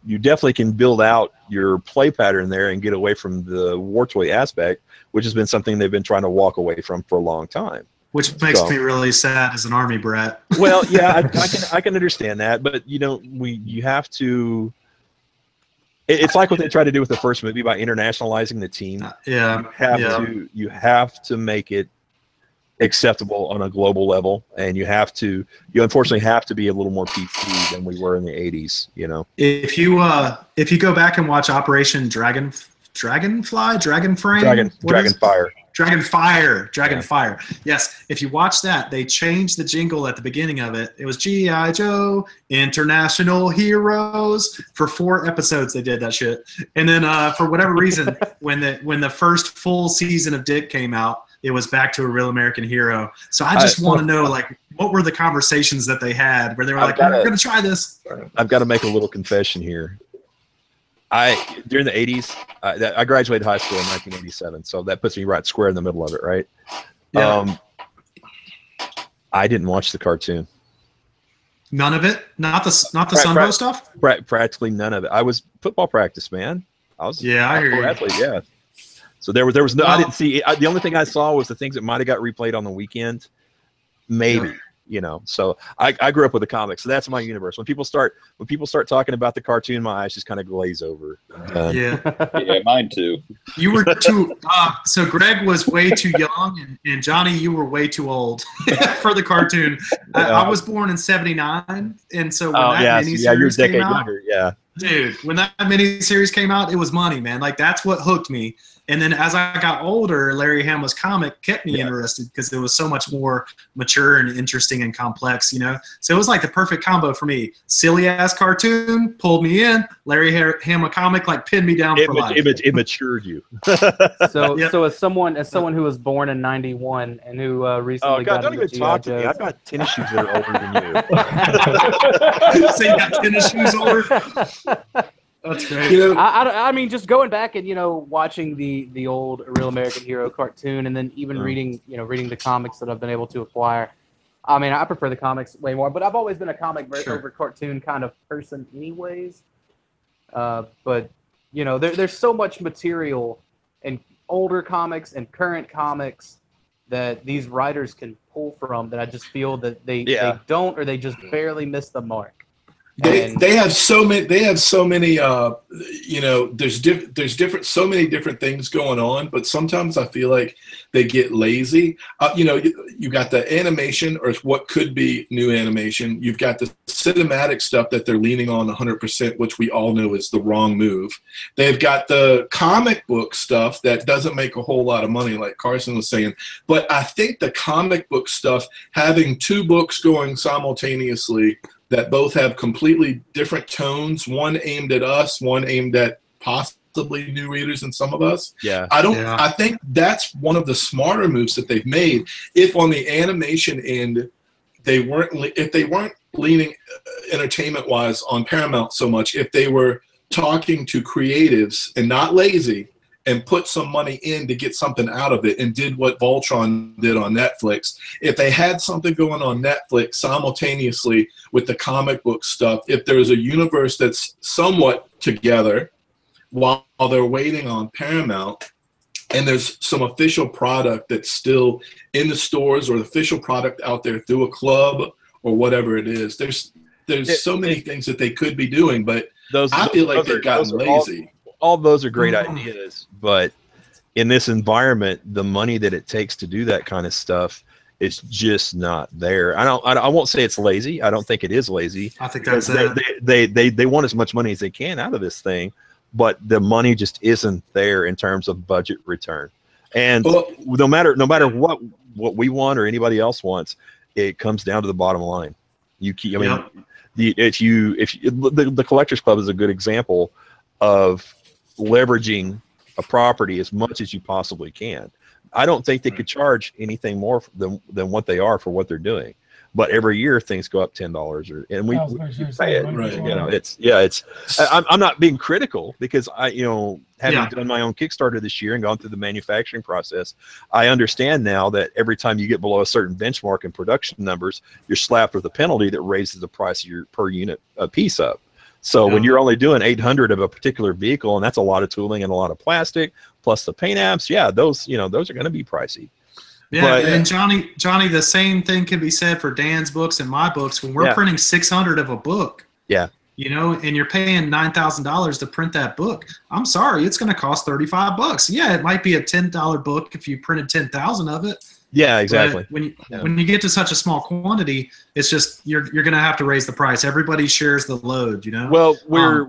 you definitely can build out your play pattern there and get away from the war toy aspect, which has been something they've been trying to walk away from for a long time. Which makes me really sad as an Army brat. Well, yeah, I can understand that, but you have to. It's like what they tried to do with the first movie by internationalizing the team. You have to make it acceptable on a global level, and you unfortunately have to be a little more PC than we were in the 80s. If you go back and watch Operation Dragonfire. Yes, if you watch that, they changed the jingle at the beginning of it. It was G.I. Joe, International Heroes. For 4 episodes, they did that shit. And then for whatever reason, when the first full season of Dick came out, it was back to a Real American Hero. So I just want to know, like, what were the conversations that they had where they were like, we're going to try this? I've got to make a little confession here. During the 80s, I graduated high school in 1987, so that puts me right square in the middle of it, right? Yeah. I didn't watch the cartoon. None of it? Not the Sunbow stuff? Practically none of it. I was football practice, man. I was I hear you. Athlete, yeah. So there was no. I didn't see. The only thing I saw was the things that might have got replayed on the weekend, maybe. So I grew up with the comics, so that's my universe. When people start talking about the cartoon, my eyes just kind of glaze over. Yeah, mine too. You were too. So Greg was way too young, and Johnny, you were way too old for the cartoon. I was born in '79, and so when that miniseries came out, younger, yeah. Dude, when that miniseries came out, it was money, man. Like, that's what hooked me. And then as I got older, Larry Hama's comic kept me interested because it was so much more mature and interesting and complex, you know? So it was like the perfect combo for me. Silly ass cartoon pulled me in. Larry Hama comic like pinned me down for life. It matured you. So as someone who was born in '91 and who recently God, got don't into even talk to me. G.I. I've got tennis shoes that are older than you. So you got tennis shoes older? That's great. You know, I mean, just going back and watching the old Real American Hero cartoon, and then even reading the comics that I've been able to acquire. I mean, I prefer the comics way more, but I've always been a comic over cartoon kind of person, anyways. But there's so much material in older comics and current comics that these writers can pull from that I just feel that they don't, or they just barely miss the mark. They have so many. There's so many different things going on, but sometimes I feel like they get lazy. You got the animation, or what could be new animation. You've got the cinematic stuff that they're leaning on 100%, which we all know is the wrong move. They've got the comic book stuff that doesn't make a whole lot of money, like Carson was saying. But I think the comic book stuff, having two books going simultaneously that both have completely different tones, one aimed at us, one aimed at possibly new readers and some of us. Yeah. I think that's one of the smarter moves that they've made. If on the animation end they weren't leaning entertainment wise on Paramount so much, if they were talking to creatives and not lazy and put some money in to get something out of it, and did what Voltron did on Netflix. If they had something going on Netflix simultaneously with the comic book stuff, if there's a universe that's somewhat together while they're waiting on Paramount, and there's some official product that's still in the stores, or the official product out there through a club or whatever it is, there's so many things that they could be doing, but I feel like they've gotten lazy. All those are great ideas, but in this environment, the money that it takes to do that kind of stuff is just not there. I won't say it's lazy. I don't think it is lazy. I think that's they want as much money as they can out of this thing, but the money just isn't there in terms of budget return. And no matter what we want or anybody else wants, it comes down to the bottom line. The Collectors Club is a good example of leveraging a property as much as you possibly can. I don't think they could charge anything more than what they are for what they're doing. But every year things go up $10, and we pay it. Right. I'm not being critical, because having done my own Kickstarter this year and gone through the manufacturing process, I understand now that every time you get below a certain benchmark in production numbers, you're slapped with a penalty that raises the price of your per unit piece up. So when you're only doing 800 of a particular vehicle, and that's a lot of tooling and a lot of plastic, plus the paint apps, those are going to be pricey. Yeah, and Johnny, the same thing can be said for Dan's books and my books. When we're printing 600 of a book, and you're paying $9,000 to print that book, I'm sorry, it's going to cost $35. Yeah, it might be a $10 book if you printed 10,000 of it. Yeah, exactly. But when you get to such a small quantity, it's just you're going to have to raise the price. Everybody shares the load, Well, we're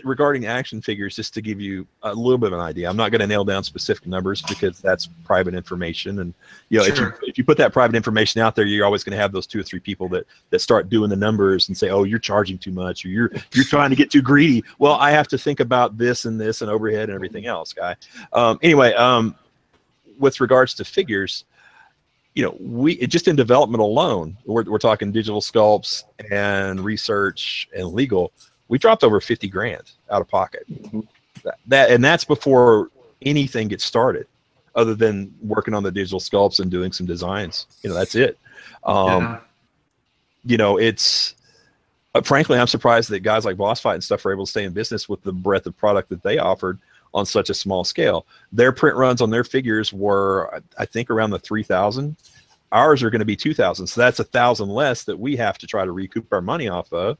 regarding action figures, just to give you a little bit of an idea. I'm not going to nail down specific numbers because that's private information, and if you put that private information out there, you're always going to have those 2 or 3 people that start doing the numbers and say, "Oh, you're charging too much," or "You're trying to get too greedy." Well, I have to think about this and overhead and everything else, guy. With regards to figures, we just in development alone, we're talking digital sculpts and research and legal. We dropped over 50 grand out of pocket. And that's before anything gets started, other than working on the digital sculpts and doing some designs. That's it. It's frankly, I'm surprised that guys like Boss Fight and stuff are able to stay in business with the breadth of product that they offered on such a small scale. Their print runs on their figures were, I think, around the 3,000. Ours are going to be 2,000. So that's 1,000 less that we have to try to recoup our money off of,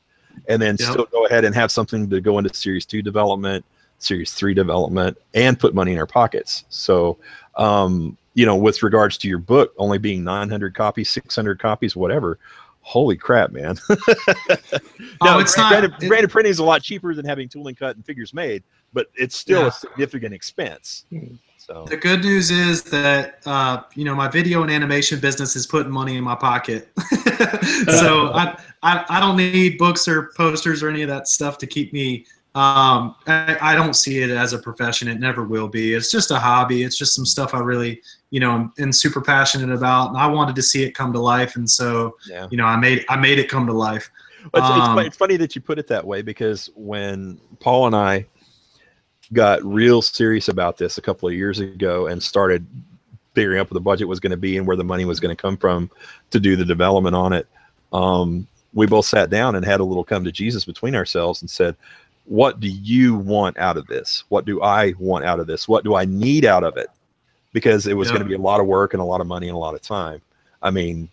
and then still go ahead and have something to go into Series 2 development, Series 3 development, and put money in our pockets. So, with regards to your book only being 900 copies, 600 copies, whatever, holy crap, man. No, it's not. Granted, printing is a lot cheaper than having tooling cut and figures made, but it's still a significant expense. So the good news is that my video and animation business is putting money in my pocket. So I don't need books or posters or any of that stuff to keep me. I don't see it as a profession. It never will be. It's just a hobby. It's just some stuff I really, am super passionate about, and I wanted to see it come to life. And so, I made it come to life. It's funny that you put it that way, because when Paul and I got real serious about this a couple of years ago and started figuring out what the budget was going to be and where the money was going to come from to do the development on it, we both sat down and had a little come to Jesus between ourselves and said, what do you want out of this? What do I want out of this? What do I need out of it? Because it was going to be a lot of work and a lot of money and a lot of time. I mean,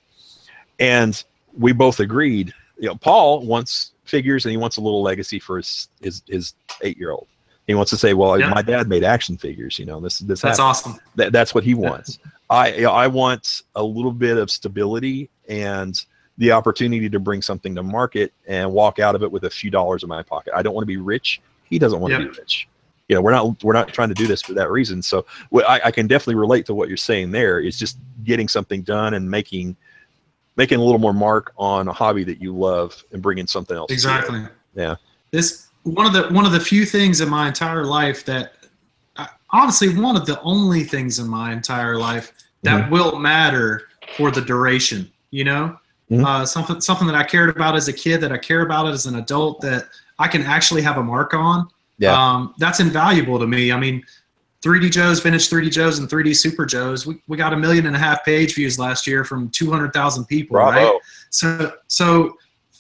and we both agreed, Paul wants figures and he wants a little legacy for his 8-year-old. He wants to say, well, my dad made action figures, that's happened. Awesome. That's what he wants. I want a little bit of stability and the opportunity to bring something to market and walk out of it with a few dollars in my pocket. I don't want to be rich. He doesn't want to be rich. We're not trying to do this for that reason. So I can definitely relate to what you're saying there. It's just getting something done and making a little more mark on a hobby that you love and bringing something else. Exactly. Yeah. This one of the few things in my entire life that, honestly, one of the only things in my entire life that will matter for the duration. Something that I cared about as a kid, that I care about as an adult, that I can actually have a mark on. Yeah. That's invaluable to me. I mean, 3D Joe's, Vintage 3D Joe's, and 3D Super Joe's, we got 1.5 million page views last year from 200,000 people. Bravo. Right? So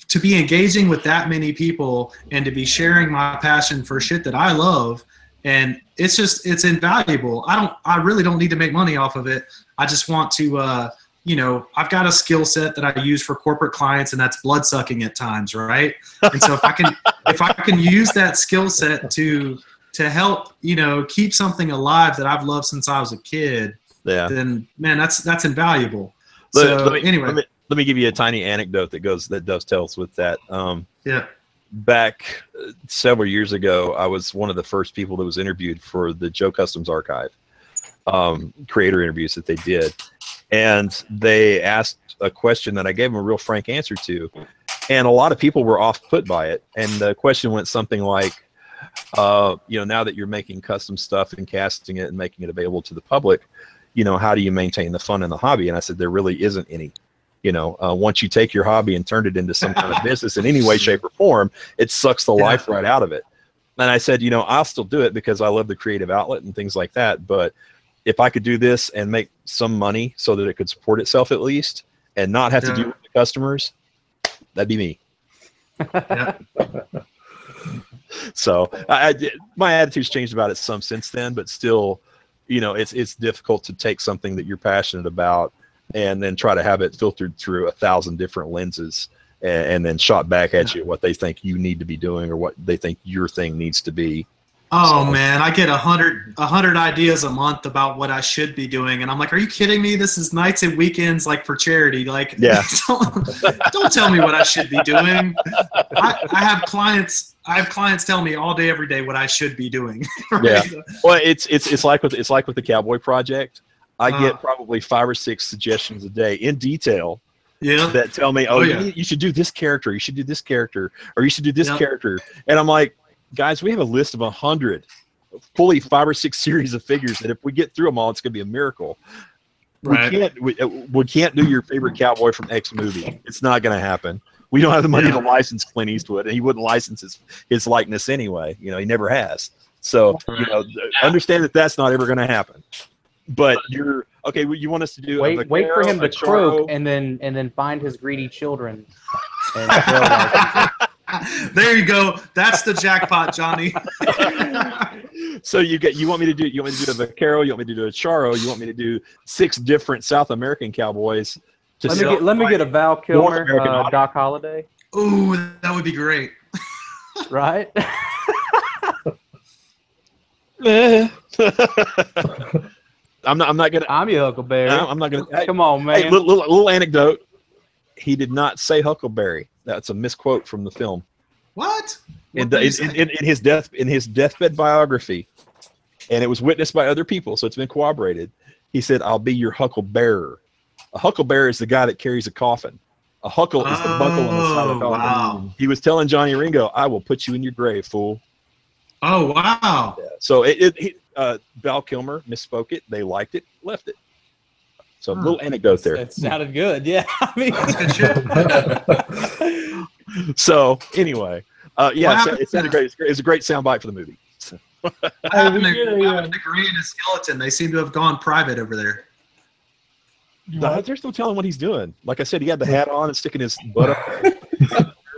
to be engaging with that many people and to be sharing my passion for shit that I love, and it's invaluable. I really don't need to make money off of it. I just want to, I've got a skill set that I use for corporate clients, and that's blood sucking at times, right? And so if I can use that skill set to help, keep something alive that I've loved since I was a kid, then man, that's invaluable. Let me give you a tiny anecdote that dovetails with that. Back several years ago, I was one of the first people that was interviewed for the Joe Customs Archive creator interviews that they did. And they asked a question that I gave them a real frank answer to. And a lot of people were off put by it. And the question went something like, now that you're making custom stuff and casting it and making it available to the public, how do you maintain the fun in the hobby? And I said, there really isn't any. Once you take your hobby and turn it into some kind of business in any way, shape, or form, it sucks the life right out of it. And I said, I'll still do it because I love the creative outlet and things like that. But if I could do this and make some money so that it could support itself at least and not have to deal with the customers, that'd be me. So my attitude's changed about it some since then, but still, it's difficult to take something that you're passionate about and then try to have it filtered through 1,000 different lenses and then shot back at you what they think you need to be doing or what they think your thing needs to be. Oh man, I get 100 ideas a month about what I should be doing, and I'm like, "Are you kidding me? This is nights and weekends, like for charity. Like, don't tell me what I should be doing." I have clients tell me all day, every day what I should be doing. Right? Yeah. Well, it's like with the Cowboy Project. I get probably 5 or 6 suggestions a day in detail. That tell me, you should do this character, you should do this character, or you should do this character, and I'm like, guys, we have a list of 100, fully 5 or 6 series of figures that if we get through them all, it's going to be a miracle. Right. We can't do your favorite cowboy from X movie. It's not going to happen. We don't have the money to license Clint Eastwood, and he wouldn't license his likeness anyway. He never has. So, understand that that's not ever going to happen. But you're okay. You want us to do wait for him to croak and then find his greedy children. And there you go. That's the jackpot, Johnny. So you want me to do a vaquero? You want me to do a charro? You want me to do 6 different South American cowboys? Let me get a Val Kilmer, Doc Holliday. Ooh, that would be great. Right? I'm not gonna. I'm your Huckleberry. I'm not gonna. Come on, man. Hey, little anecdote. he did not say Huckleberry. That's a misquote from the film. What? In his deathbed biography, and it was witnessed by other people, so it's been corroborated. He said, "I'll be your hucklebearer." A hucklebearer is the guy that carries a coffin. A huckle is the buckle on the side of the coffin. Wow. He was telling Johnny Ringo, "I will put you in your grave, fool." Oh, wow. Yeah. So Val Kilmer misspoke it. They liked it, left it. So a little anecdote there. It sounded good. Yeah. I mean, so anyway, yeah, it sounded great. It's a great soundbite for the movie. So. What happened to Gray and his skeleton? They seem to have gone private over there. They're still telling what he's doing. Like I said, he had the hat on and sticking his butt up.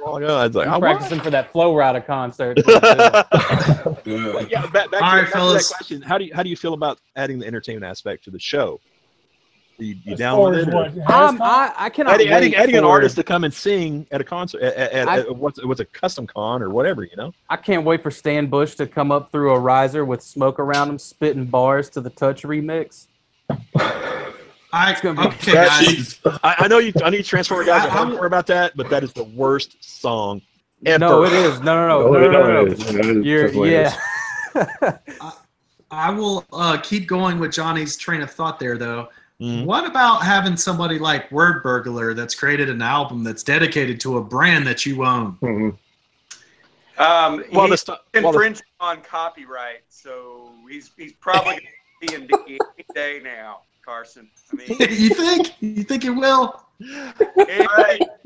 I was like, I'm practicing for that Flow Rider concert. yeah, back All to right, that fellas. question. How do you feel about adding the entertainment aspect to the show? You As down far with as it? what, I cannot Adding wait an for- artist to come and sing at a concert at what's a custom con or whatever, you know? I can't wait for Stan Bush to come up through a riser with smoke around him, spitting bars to the Touch remix. Okay, guys. I know you Transformer guys are hardcore about that, but that is the worst song ever. No, it is. No. Yeah. I will keep going with Johnny's train of thought there, though. Mhm. What about having somebody like Word Burglar that's created an album that's dedicated to a brand that you own? He's infringing on copyright, so he's probably going to be in D day now, Carson. I mean, You think it will?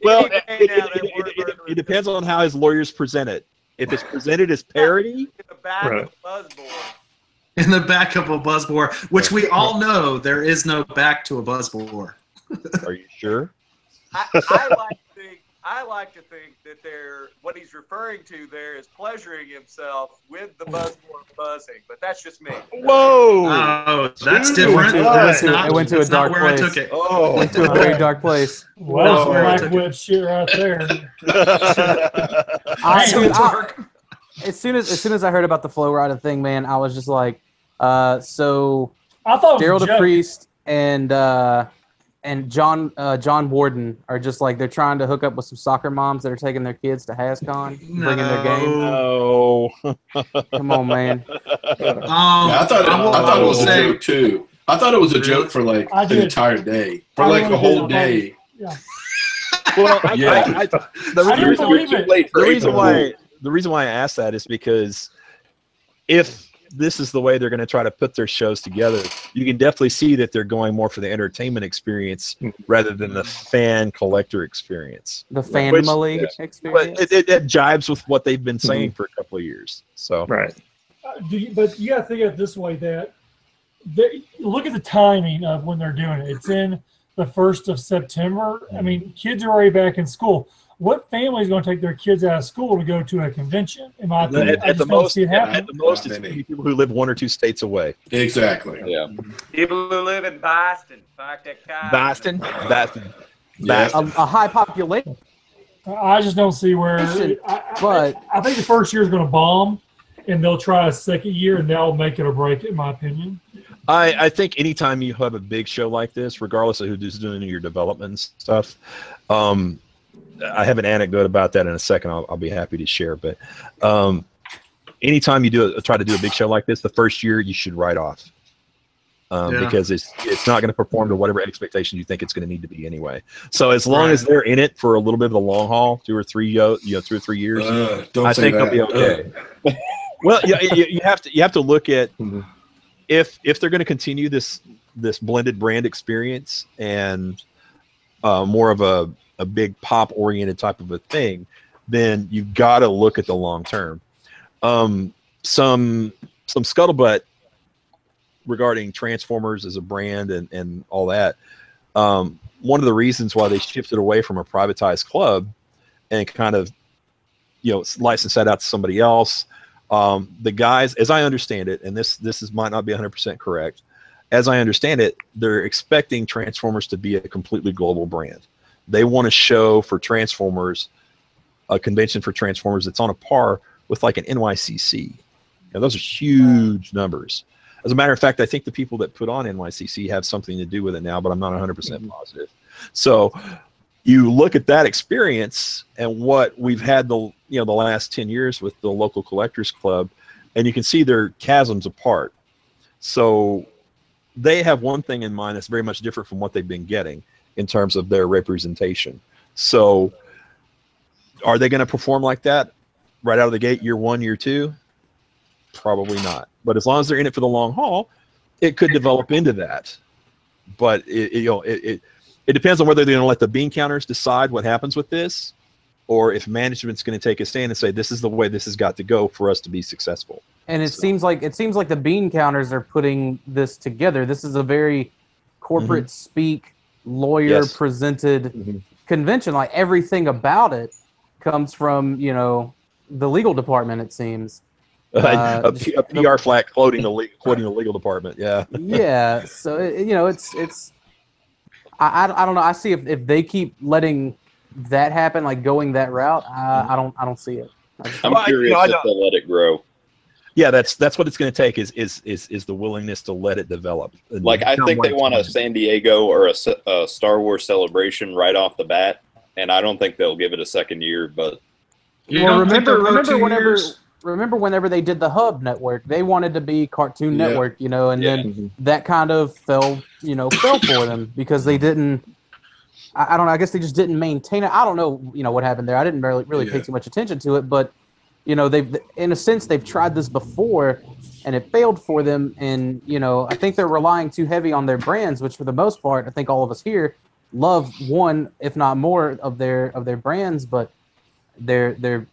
Well, it depends on how his lawyers present it. If it's presented as parody, In the back of a buzzbore, which we all know there is no back to a buzzbore. Are you sure? I like to think that what he's referring to there is pleasuring himself with the buzzbore buzzing, but that's just me. Whoa! Oh, that's different. It went to a dark where place. I took it. Oh, Went to a very dark place. Well, No, that's some Mike shit right there. As soon as I heard about the Flow Rider thing, man, I was just like, so I thought Daryl it was a joke. DePriest and John Warden are just like, they're trying to hook up with some soccer moms that are taking their kids to HasCon, bringing their game. No. Come on, man. I thought it was a joke too. I thought it was a joke for like I the did. entire day, for I like really the whole did. I thought it day. was- Well, Yeah. the reason why I asked that is because if this is the way they're going to try to put their shows together, you can definitely see that they're going more for the entertainment experience rather than the fan collector experience. The family experience. But it jibes with what they've been saying for a couple of years. So Right. But you got to think of it this way: that look at the timing of when they're doing it. It's in the 1st of September. I mean, kids are already back in school. What family is going to take their kids out of school to go to a convention? In my opinion, I at the just don't most, see it happening. it's people who live 1 or 2 states away. Exactly. Yeah. People who live in Boston. Boston. Yeah. A high population. I just don't see where. But I think the first year is going to bomb, and they'll try a second year, and they'll make it or break it, in my opinion. I think anytime you have a big show like this, regardless of who's doing your development and stuff, I have an anecdote about that in a second. I'll be happy to share. But anytime you try to do a big show like this, the first year you should write off because it's not going to perform to whatever expectation you think it's going to need to be anyway. So as long as they're in it for a little bit of the long haul, 2 or 3 years, I think they'll be okay. Well, you have to look at if they're going to continue this blended brand experience and more of a big pop oriented type of a thing, then you've got to look at the long term. Some scuttlebutt regarding Transformers as a brand and all that. One of the reasons why they shifted away from a privatized club and kind of licensed that out to somebody else. The guys, as I understand it, and this might not be 100% correct, as I understand it, they're expecting Transformers to be a completely global brand. They want a show for Transformers, a convention for Transformers that's on a par with like an NYCC. Those are huge numbers. As a matter of fact, I think the people that put on NYCC have something to do with it now, but I'm not 100% positive. So you look at that experience and what we've had the last 10 years with the local collectors club, and you can see their chasms apart. So they have one thing in mind that's very much different from what they've been getting in terms of their representation. So are they going to perform like that right out of the gate, year 1, year 2? Probably not. But as long as they're in it for the long haul, it could develop into that. But it depends on whether they're going to let the bean counters decide what happens with this, or if management's going to take a stand and say, this is the way this has got to go for us to be successful. And it seems like the bean counters are putting this together. This is a very corporate speak, lawyer presented convention. Like everything about it comes from the legal department. It seems a PR flack quoting the legal department. Yeah. Yeah. So it's I don't know. I see if they keep letting that happen, like going that route. I don't see it. I'm curious if they'll let it grow. Yeah, that's what it's going to take is the willingness to let it develop. Like I think they want a San Diego or a Star Wars celebration right off the bat, and I don't think they'll give it a second year. But remember whenever they did the Hub Network, they wanted to be Cartoon Network, and then that kind of fell for them because they didn't. I don't know. I guess they just didn't maintain it. I don't know. What happened there. I didn't really pay too much attention to it, but. They've, in a sense, they've tried this before, and it failed for them. And I think they're relying too heavy on their brands, which, for the most part, I think all of us here love one, if not more, of their brands. But they're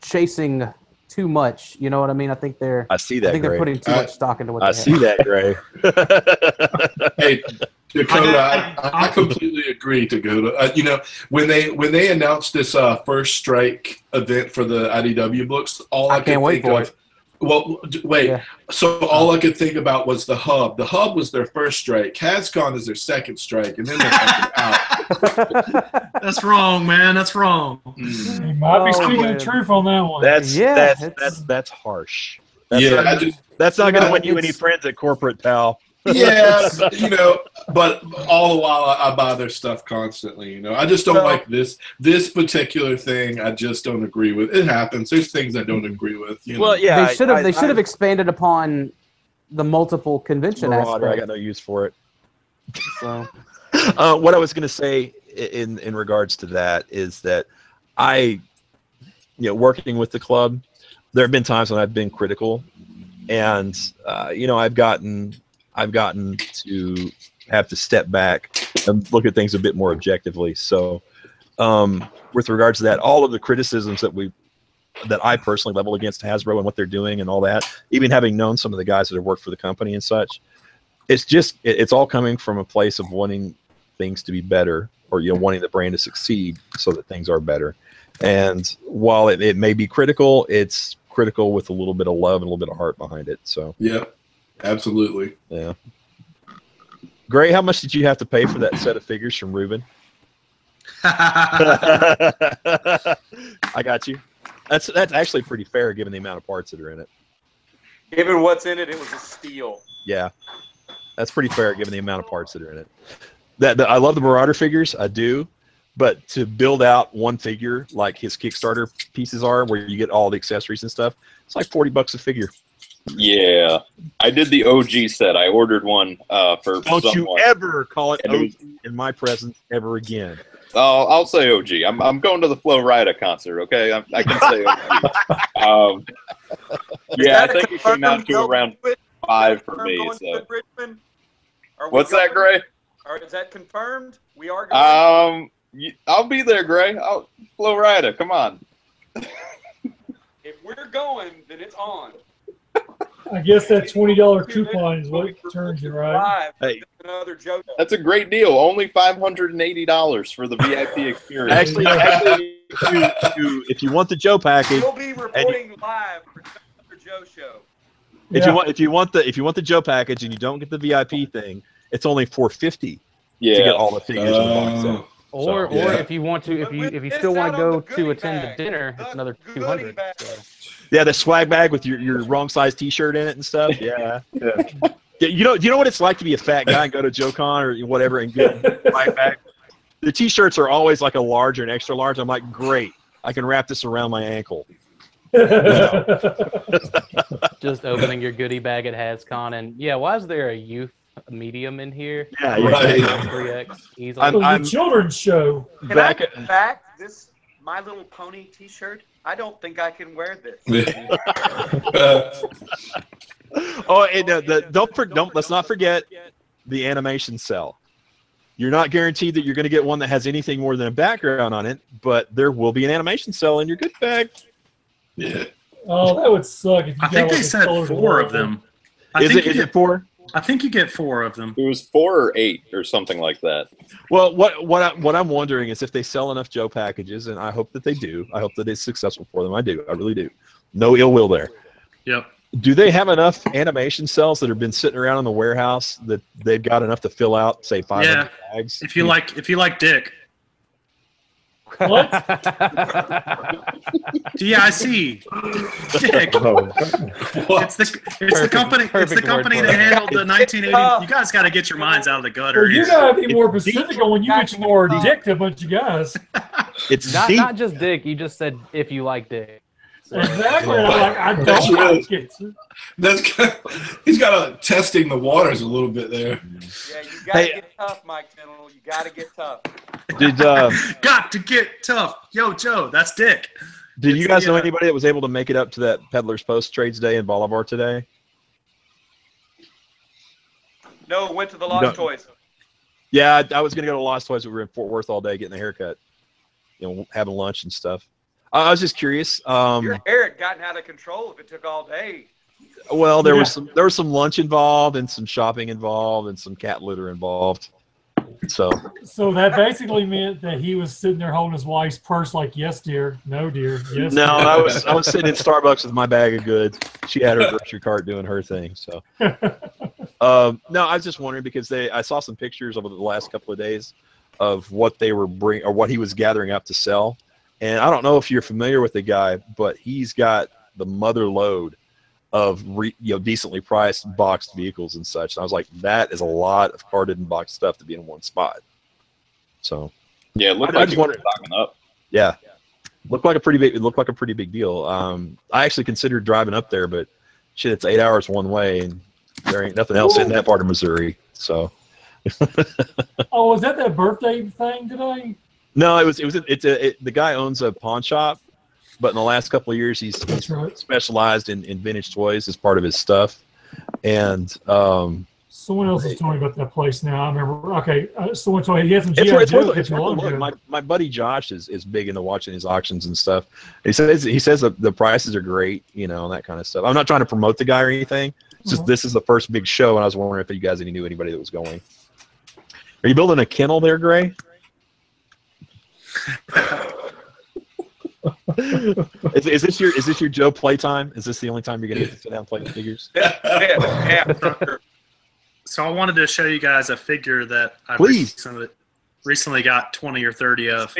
chasing too much. You know what I mean? I think they're. I see that. I think they're putting too much stock into what. I see that, Gray. Hey, Dakota, I completely agree, Dakota. When they announced this First Strike event for the IDW books, all I could think of. Well, wait. Yeah. So all I could think about was the Hub. The Hub was their first strike. HasCon is their second strike, and then they're out. That's wrong, man. That's wrong. You might be speaking the truth on that one. That's harsh. That's not going to win you any friends at corporate, pal. Yeah, but all the while I buy their stuff constantly. I just don't like this particular thing. I just don't agree with. It happens. There's things I don't agree with. Well, yeah, they should have expanded upon the multiple convention aspect. I got no use for it. So, what I was going to say in regards to that is that working with the club, there have been times when I've been critical, and I've gotten to have to step back and look at things a bit more objectively. So with regards to that, all of the criticisms that I personally level against Hasbro and what they're doing and all that, even having known some of the guys that have worked for the company and such, it's all coming from a place of wanting things to be better, or wanting the brand to succeed so that things are better. And while it may be critical, it's critical with a little bit of love and a little bit of heart behind it. So yeah. Absolutely. Yeah. Gray, how much did you have to pay for that set of figures from Ruben? I got you. That's actually pretty fair given the amount of parts that are in it. Given what's in it, it was a steal. Yeah. That's pretty fair given the amount of parts that are in it. I love the Marauder figures, I do, but to build out one figure like his Kickstarter pieces are, where you get all the accessories and stuff, it's like $40 a figure. Yeah, I did the OG set. I ordered one for Don't someone. You ever call it OG in my presence ever again. I'll say OG. I'm going to the Flo Rida concert, okay? I can say OG. Yeah, I think it came out to around 5 for me. So. What's that, Gray? Is that confirmed? We are going. I'll be there, Gray. Flo Rida, come on. If we're going, then it's on. I guess that $20 coupon is what turns you, right? Hey, that's a great deal. Only $580 for the VIP experience. Actually, if you want the Joe package, we'll be reporting live for the Joe show. If you want the Joe package and you don't get the VIP thing, it's only $450 to get all the figures in the box set. Or if you want to, if you still want to go to attend the dinner, it's another $200. So. Yeah, the swag bag with your wrong size T-shirt in it and stuff. Yeah. You know what it's like to be a fat guy and go to JoeCon or whatever and get a swag bag. the T-shirts are always like a large or an extra large. I'm like, great, I can wrap this around my ankle. Just opening your goodie bag at HasCon, and yeah, why is there a youth medium in here? Yeah, Right. 3X easily. It was a children's show. Can I get back this My Little Pony T-shirt? I don't think I can wear this. Oh, and let's not forget the animation cell. You're not guaranteed that you're going to get one that has anything more than a background on it, but there will be an animation cell in your goodie bag. Yeah. Oh, that would suck. If you I think got, they like, a said colored 4 of logo. them. Is it 4? I think you get 4 of them. It was 4 or 8 or something like that. Well, what I'm wondering is if they sell enough Joe packages, and I hope that they do. I hope that it's successful for them. I do. I really do. No ill will there. Yep. Do they have enough animation cells that have been sitting around in the warehouse that they've got enough to fill out, say, 500 bags? If you like Dick. What? DIC. Dick. It's the company. It's the company that handled the 1980. You guys got to get your minds out of the gutter. Well, you gotta be more specific on when you mention the word dick to a bunch of guys. It's not just Dick. You just said if you like Dick. So, Exactly. I'm like, I That's don't really- like it. He's got a testing the waters a little bit there. Yeah, you gotta get tough, Mike Tennell. You gotta get tough. Did Got to get tough. Yo, Joe, that's Dick. Did you guys know anybody that was able to make it up to that Peddler's Post Trades Day in Bolivar today? No, went to the Lost Toys. Yeah, I was gonna go to Lost Toys. We were in Fort Worth all day getting a haircut, having lunch and stuff. I was just curious. Your hair had gotten out of control if it took all day. Well, there was some lunch involved and some shopping involved and some cat litter involved. So that basically meant that he was sitting there holding his wife's purse like, yes, dear, no, dear, yes. no, dear. I was sitting in Starbucks with my bag of goods. She had her grocery cart doing her thing. So no, I was just wondering because I saw some pictures over the last couple of days of what they were bringing or what he was gathering up to sell. And I don't know if you're familiar with the guy, but he's got the mother load of decently priced boxed vehicles and such. And I was like, that is a lot of carded and boxed stuff to be in one spot. So yeah, it looked like he was stocking up. Yeah, looked like a pretty big deal. I actually considered driving up there, but shit, it's 8 hours one way, and there ain't nothing else in that part of Missouri. So. Oh, was that birthday thing today? No, the guy owns a pawn shop, but in the last couple of years he's specialized in vintage toys as part of his stuff. And someone else is telling me about that place now. I remember. Okay, someone told me he had some it's G.I. Joe. worth a look. My buddy Josh is big into watching his auctions and stuff. He says the prices are great, and that kind of stuff. I'm not trying to promote the guy or anything. It's just this is the first big show, and I was wondering if you guys knew anybody that was going. Are you building a kennel there, Gray? Is this your Joe playtime? Is this the only time you're gonna get to sit down and play with figures? So I wanted to show you guys a figure that I recently got 20 or 30 of.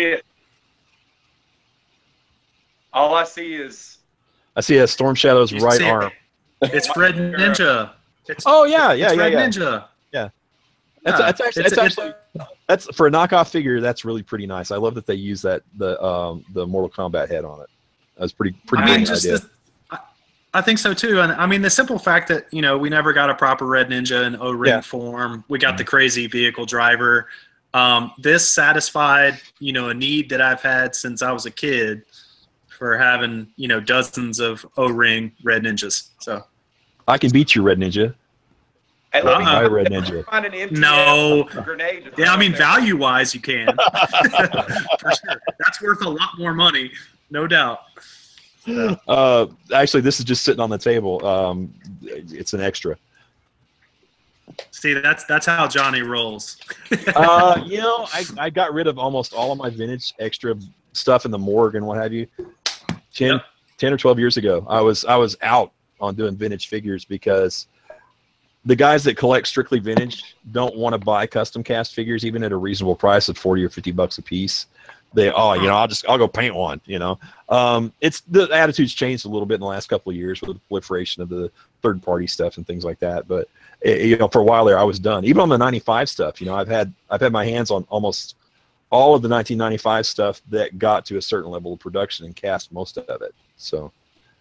All I see is I see a Storm Shadow's right arm. It's Red Ninja. Red Ninja. Yeah. That's actually for a knockoff figure. That's really pretty nice. I love that they use the Mortal Kombat head on it. That's pretty. I mean, I think so too. And I mean, the simple fact that we never got a proper Red Ninja in O-ring form. We got the crazy vehicle driver. This satisfied a need that I've had since I was a kid for having dozens of O-ring Red Ninjas. So I can beat you, Red Ninja. Hey, Red Ninja. No. Yeah, I mean, value-wise, you can. For sure. That's worth a lot more money, no doubt. Actually, this is just sitting on the table. It's an extra. See, that's how Johnny rolls. I got rid of almost all of my vintage extra stuff in the morgue and what have you. 10 or 12 years ago, I was out on doing vintage figures because the guys that collect strictly vintage don't want to buy custom cast figures even at a reasonable price of $40 or $50 a piece. I'll go paint one. It's the attitude's changed a little bit in the last couple of years with the proliferation of the third party stuff and things like that. But for a while there, I was done. Even on the '95 stuff, I've had my hands on almost all of the 1995 stuff that got to a certain level of production and cast most of it. So,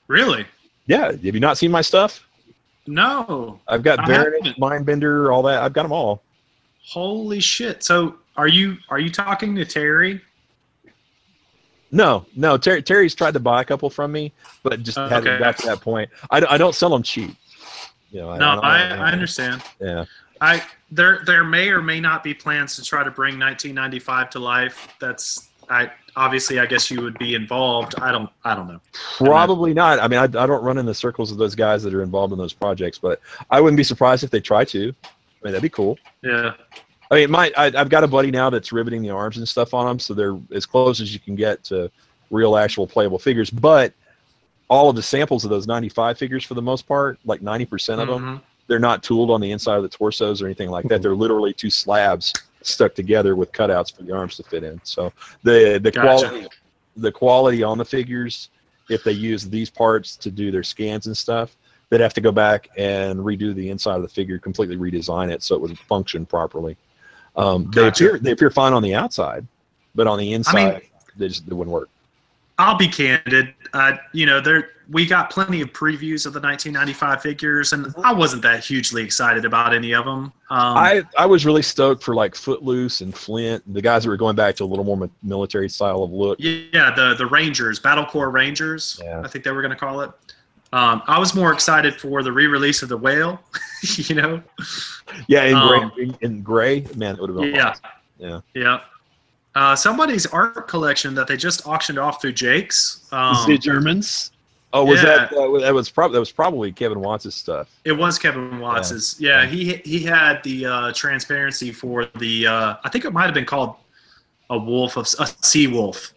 Really? yeah. Have you not seen my stuff? No. I've got I Baroness, haven't. Mindbender, all that. I've got them all. Holy shit! So are you talking to Terry? No. Terry's tried to buy a couple from me, but just hasn't got to that point. I don't sell them cheap. You know, I understand. Yeah. There may or may not be plans to try to bring 1995 to life. Obviously I guess you would be involved. I don't know. Probably not. I mean, I don't run in the circles of those guys that are involved in those projects, but I wouldn't be surprised if they try to. I mean, that'd be cool. Yeah. I mean, I've got a buddy now that's riveting the arms and stuff on them, so they're as close as you can get to real, actual playable figures. But all of the samples of those 95 figures, for the most part, like 90% of them, they're not tooled on the inside of the torsos or anything like that. They're literally two slabs stuck together with cutouts for the arms to fit in. So the quality on the figures, if they use these parts to do their scans and stuff, they'd have to go back and redo the inside of the figure, completely redesign it so it would function properly. They appear fine on the outside, but on the inside, they wouldn't work. I'll be candid. We got plenty of previews of the 1995 figures, and I wasn't that hugely excited about any of them. I was really stoked for like Footloose and Flint, the guys that were going back to a little more military style of look. Yeah, the Rangers, Battle Corps Rangers, I think they were going to call it. I was more excited for the re-release of the Whale, you know? Yeah, in gray, man, it would have been awesome. Yeah. Somebody's art collection that they just auctioned off through Jake's. The Germans? Oh, was that was probably Kevin Watts' stuff. It was Kevin Watts'. Yeah, he had the transparency for the I think it might have been called a sea wolf.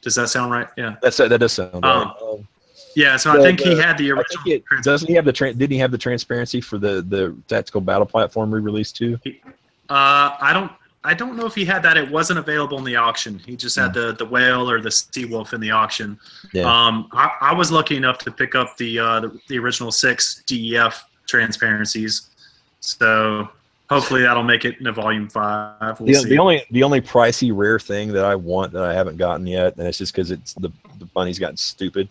Does that sound right? Yeah. That does sound right. Yeah, so I think he had the original. Doesn't he have didn't he have the transparency for the tactical battle platform re-release too? I don't know if he had that. It wasn't available in the auction. He just had the Whale or the Sea Wolf in the auction. Yeah. I was lucky enough to pick up the original 6 DEF transparencies. So hopefully that'll make it into Volume 5. We'll see. The only pricey rare thing that I want that I haven't gotten yet, and it's just because it's the money's gotten stupid.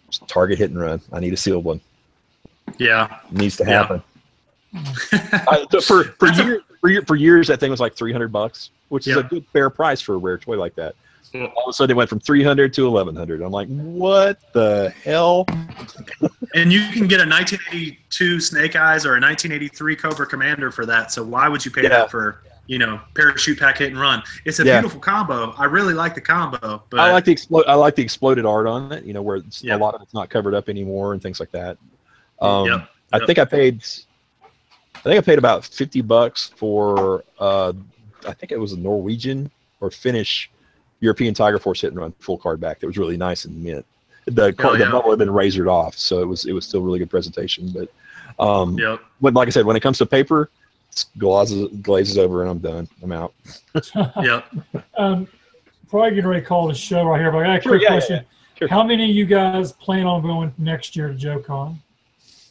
It's Target Hit and Run. I need a sealed one. Yeah. It needs to happen. For years, that thing was like $300, which is a good fair price for a rare toy like that. All of a sudden, it went from $300 to $1,100. I'm like, what the hell? And you can get a 1982 Snake Eyes or a 1983 Cobra Commander for that. So why would you pay that for, Parachute Pack Hit and Run? It's a beautiful combo. I really like the combo. But I like the exploded art on it. Where a lot of it's not covered up anymore and things like that. I think I paid about $50 for I think it was a Norwegian or Finnish European Tiger Force Hit and Run full card back. That was really nice and mint. The bubble had been razored off, so it was still really good presentation. But like I said, when it comes to paper, it glazes over and I'm done. I'm out. Probably getting ready to call the show right here, but I got a quick question. Sure. How many of you guys plan on going next year to JoeCon?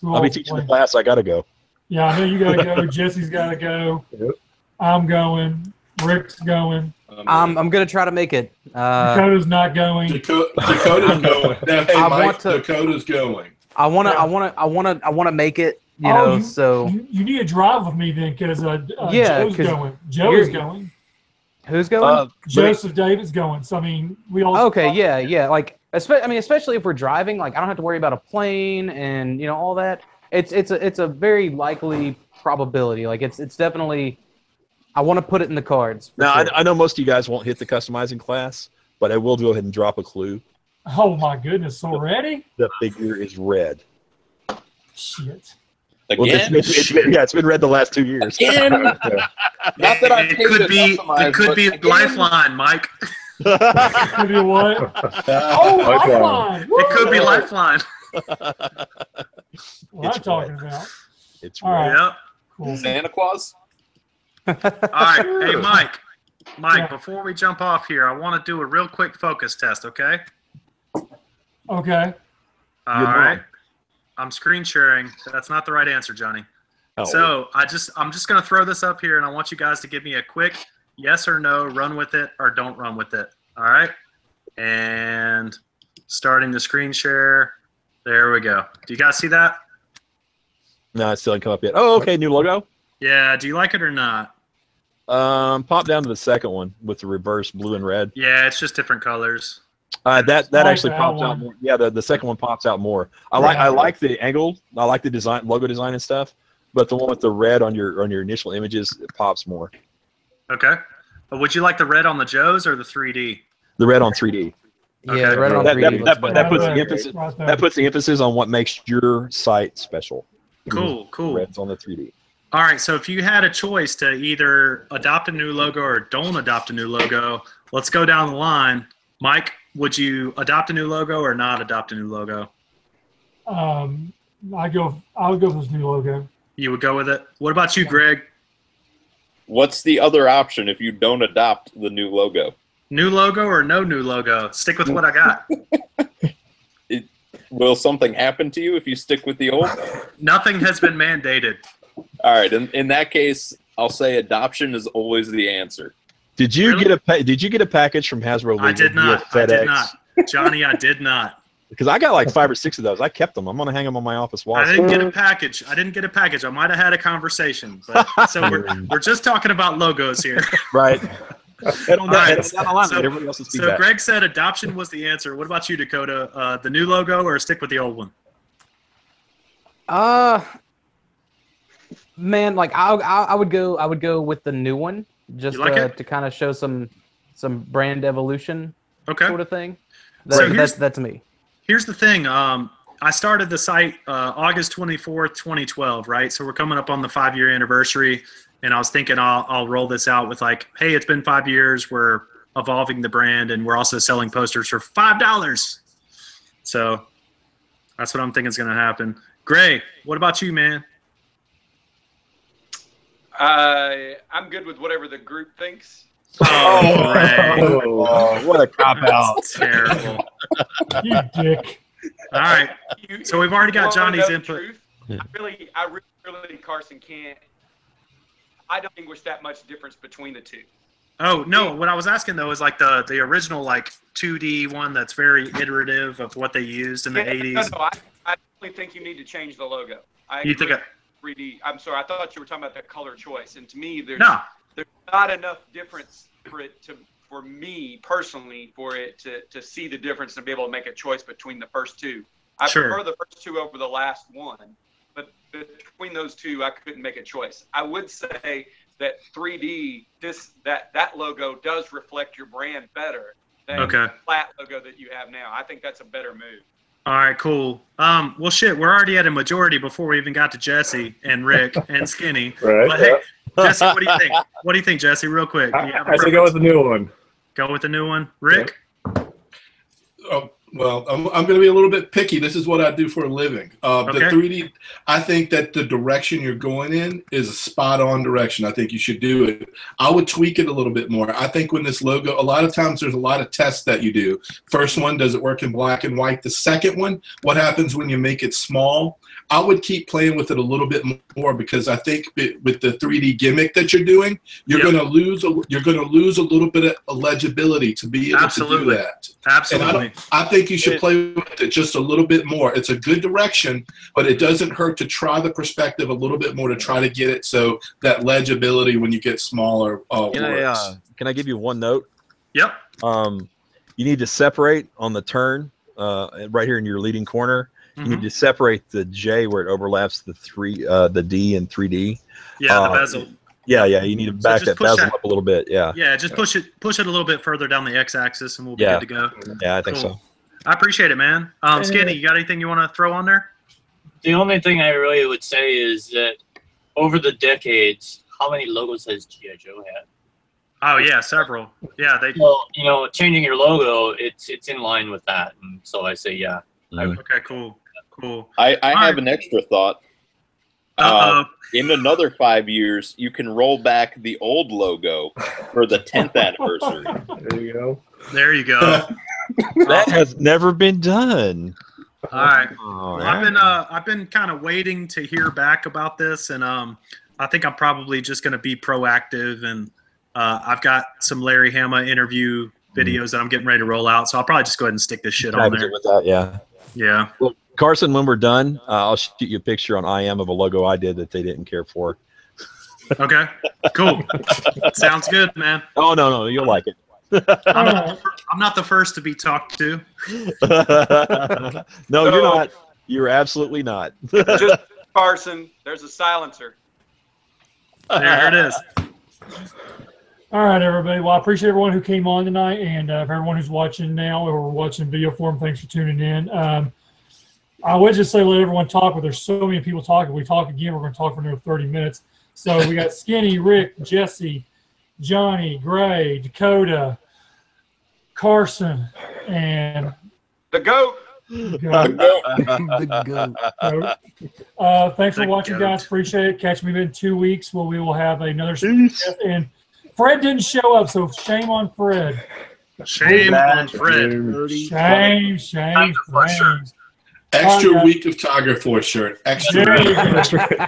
I'll be teaching the class. I got to go. Yeah, I know you got to go. Jesse's got to go. Yep. I'm going. Rick's going. I'm gonna try to make it. Dakota's not going. Dakota's going. No, hey, Mike, Dakota's going. I wanna make it. So you need to drive with me then, because Joe's going. Joe's going. Who's going? Joseph David's going. So I mean, we all. Okay, yeah. Like, especially if we're driving, like I don't have to worry about a plane and all that. It's a very likely probability. Like it's definitely. I want to put it in the cards. Now, sure. I know most of you guys won't hit the customizing class, but I will go ahead and drop a clue. Oh my goodness! Already? The figure is red. Shit. Again? Well, it's been red the last 2 years. Again? Not that I it could be Lifeline, Mike. Could be what? Lifeline! It could be Lifeline. What I'm talking about. It's all right. Yep. Cool. Santa Claus? All right. Hey, Mike, before we jump off here, I want to do a real quick focus test, okay? Okay. All right. I'm screen sharing. That's not the right answer, Johnny. Oh. So I'm just going to throw this up here, and I want you guys to give me a quick yes or no, run with it or don't run with it. All right. And starting the screen share. There we go. Do you guys see that? No, it still hasn't come up yet. Oh, okay, new logo. Yeah. Do you like it or not? Pop down to the second one with the reverse blue and red. Yeah, it's just different colors. That like actually that pops out one. more. Yeah, the second one pops out more. I like the angle. I like the design, logo design and stuff. But the one with the red on your initial images, it pops more. Okay. Would you like the red on the Joes or the 3D? The red on 3D. Yeah, Okay. right on That, 3D. that, looks that, better. that puts the Right there, emphasis. right there. That puts the emphasis on what makes your site special. Cool, cool. Red's on the 3D. All right, so if you had a choice to either adopt a new logo or don't adopt a new logo, let's go down the line. Mike, would you adopt a new logo or not adopt a new logo? I would go with this new logo. You would go with it. What about you, Greg? What's the other option if you don't adopt the new logo? New logo or no new logo? Stick with what I got. Will something happen to you if you stick with the old? Nothing has been mandated. All right, in that case, I'll say adoption is always the answer. Did you Really? get a package from Hasbro? Legal I did via not. I did FedEx? not. Johnny, I did not. Because I got like 5 or 6 of those. I kept them. I'm gonna hang them on my office wall. I didn't get a package. I might have had a conversation. But, so we're just talking about logos here. Right. And on All right, that, down the line, so- everybody else's So feedback. Greg said adoption was the answer. What about you, Dakota? The new logo or stick with the old one? Man, like I would go with the new one just You like it? to kind of show some brand evolution Okay. sort of thing. So here's- That's me. Here's the thing. I started the site August 24th, 2012, right? So we're coming up on the 5-year anniversary, and I was thinking I'll roll this out with like, hey, it's been 5 years. We're evolving the brand, and we're also selling posters for $5. So that's what I'm thinking is going to happen. Gray, what about you, man? I'm good with whatever the group thinks. Oh, Gray. Oh, what a cop out! That's terrible. You dick. All right. So we've already got You wanna Johnny's know the input. truth? I really, Carson, can't. I don't distinguish that much difference between the two. Oh no! What I was asking though is like the original like 2D one that's very iterative of what they used in the 80s. No, I definitely think you need to change the logo. You think agree with 3D? I'm sorry, I thought you were talking about the color choice, and to me, there's No. not enough difference for me personally for it to see the difference and be able to make a choice between the first two. I Sure. prefer the first two over the last one, but between those two, I couldn't make a choice. I would say that 3D, that logo does reflect your brand better than Okay. the flat logo that you have now. I think that's a better move. All right, cool. Well, shit, we're already at a majority before we even got to Jesse and Rick and Skinny. Right, But hey, Jesse, what do you think? What do you think, Jesse? Real quick. Do you have a I say go preference? with the new one. Go with the new one, Rick. Well, I'm going to be a little bit picky. This is what I do for a living. Okay. The 3D, I think that the direction you're going in is a spot-on direction. I think you should do it. I would tweak it a little bit more. I think when this logo, a lot of times there's a lot of tests that you do. First one, does it work in black and white? The second one, what happens when you make it small? I would keep playing with it a little bit more because I think with the 3D gimmick that you're doing, you're Yep. going to lose a little bit of legibility to be able Absolutely. to do that. Absolutely. And I think you should play with it just a little bit more. It's a good direction, but it doesn't hurt to try the perspective a little bit more to try to get it so that legibility when you get smaller works. Can I give you one note? Yep. You need to separate on the turn right here in your leading corner. You need to separate the J where it overlaps the D and 3D. Yeah, the bezel. Yeah. You need to back just that push bezel that- up a little bit. Yeah. Yeah, just push it a little bit further down the x-axis, and we'll be Yeah. good to go. Yeah, I think Cool. so. I appreciate it, man. Skinny, you got anything you want to throw on there? The only thing I really would say is that over the decades, how many logos has G.I. Joe had? Oh yeah, several. Yeah, they. Well, changing your logo, it's in line with that, and so I say yeah. Okay, cool. I have an extra thought. In another 5 years, you can roll back the old logo for the 10th anniversary. There you go. There you go. That has never been done. All right. Oh, Well, I've been kind of waiting to hear back about this, and I think I'm probably just going to be proactive I've got some Larry Hama interview videos that I'm getting ready to roll out, so I'll probably just go ahead and stick this shit on Package there. it with that, yeah. Yeah. Well, Carson, when we're done, I'll shoot you a picture on IM of a logo I did that they didn't care for. Okay. Cool. Sounds good, man. Oh no, you'll like it. I'm not the first to be talked to. No, you're not. You're absolutely not. Just Carson, there's a silencer. There it is. All right, everybody. Well, I appreciate everyone who came on tonight, and for everyone who's watching now or watching video form, thanks for tuning in. I would just say let everyone talk, but there's so many people talking. If we talk again, we're going to talk for another 30 minutes. So we got Skinny, Rick, Jesse, Johnny, Gray, Dakota, Carson, and the GOAT. Thanks for watching, guys. Appreciate it. Catch me in 2 weeks where we will have another guest. And Fred didn't show up, so shame on Fred. Shame on Fred. Shame. Extra week of Tiger Force shirt. Extra. There you go.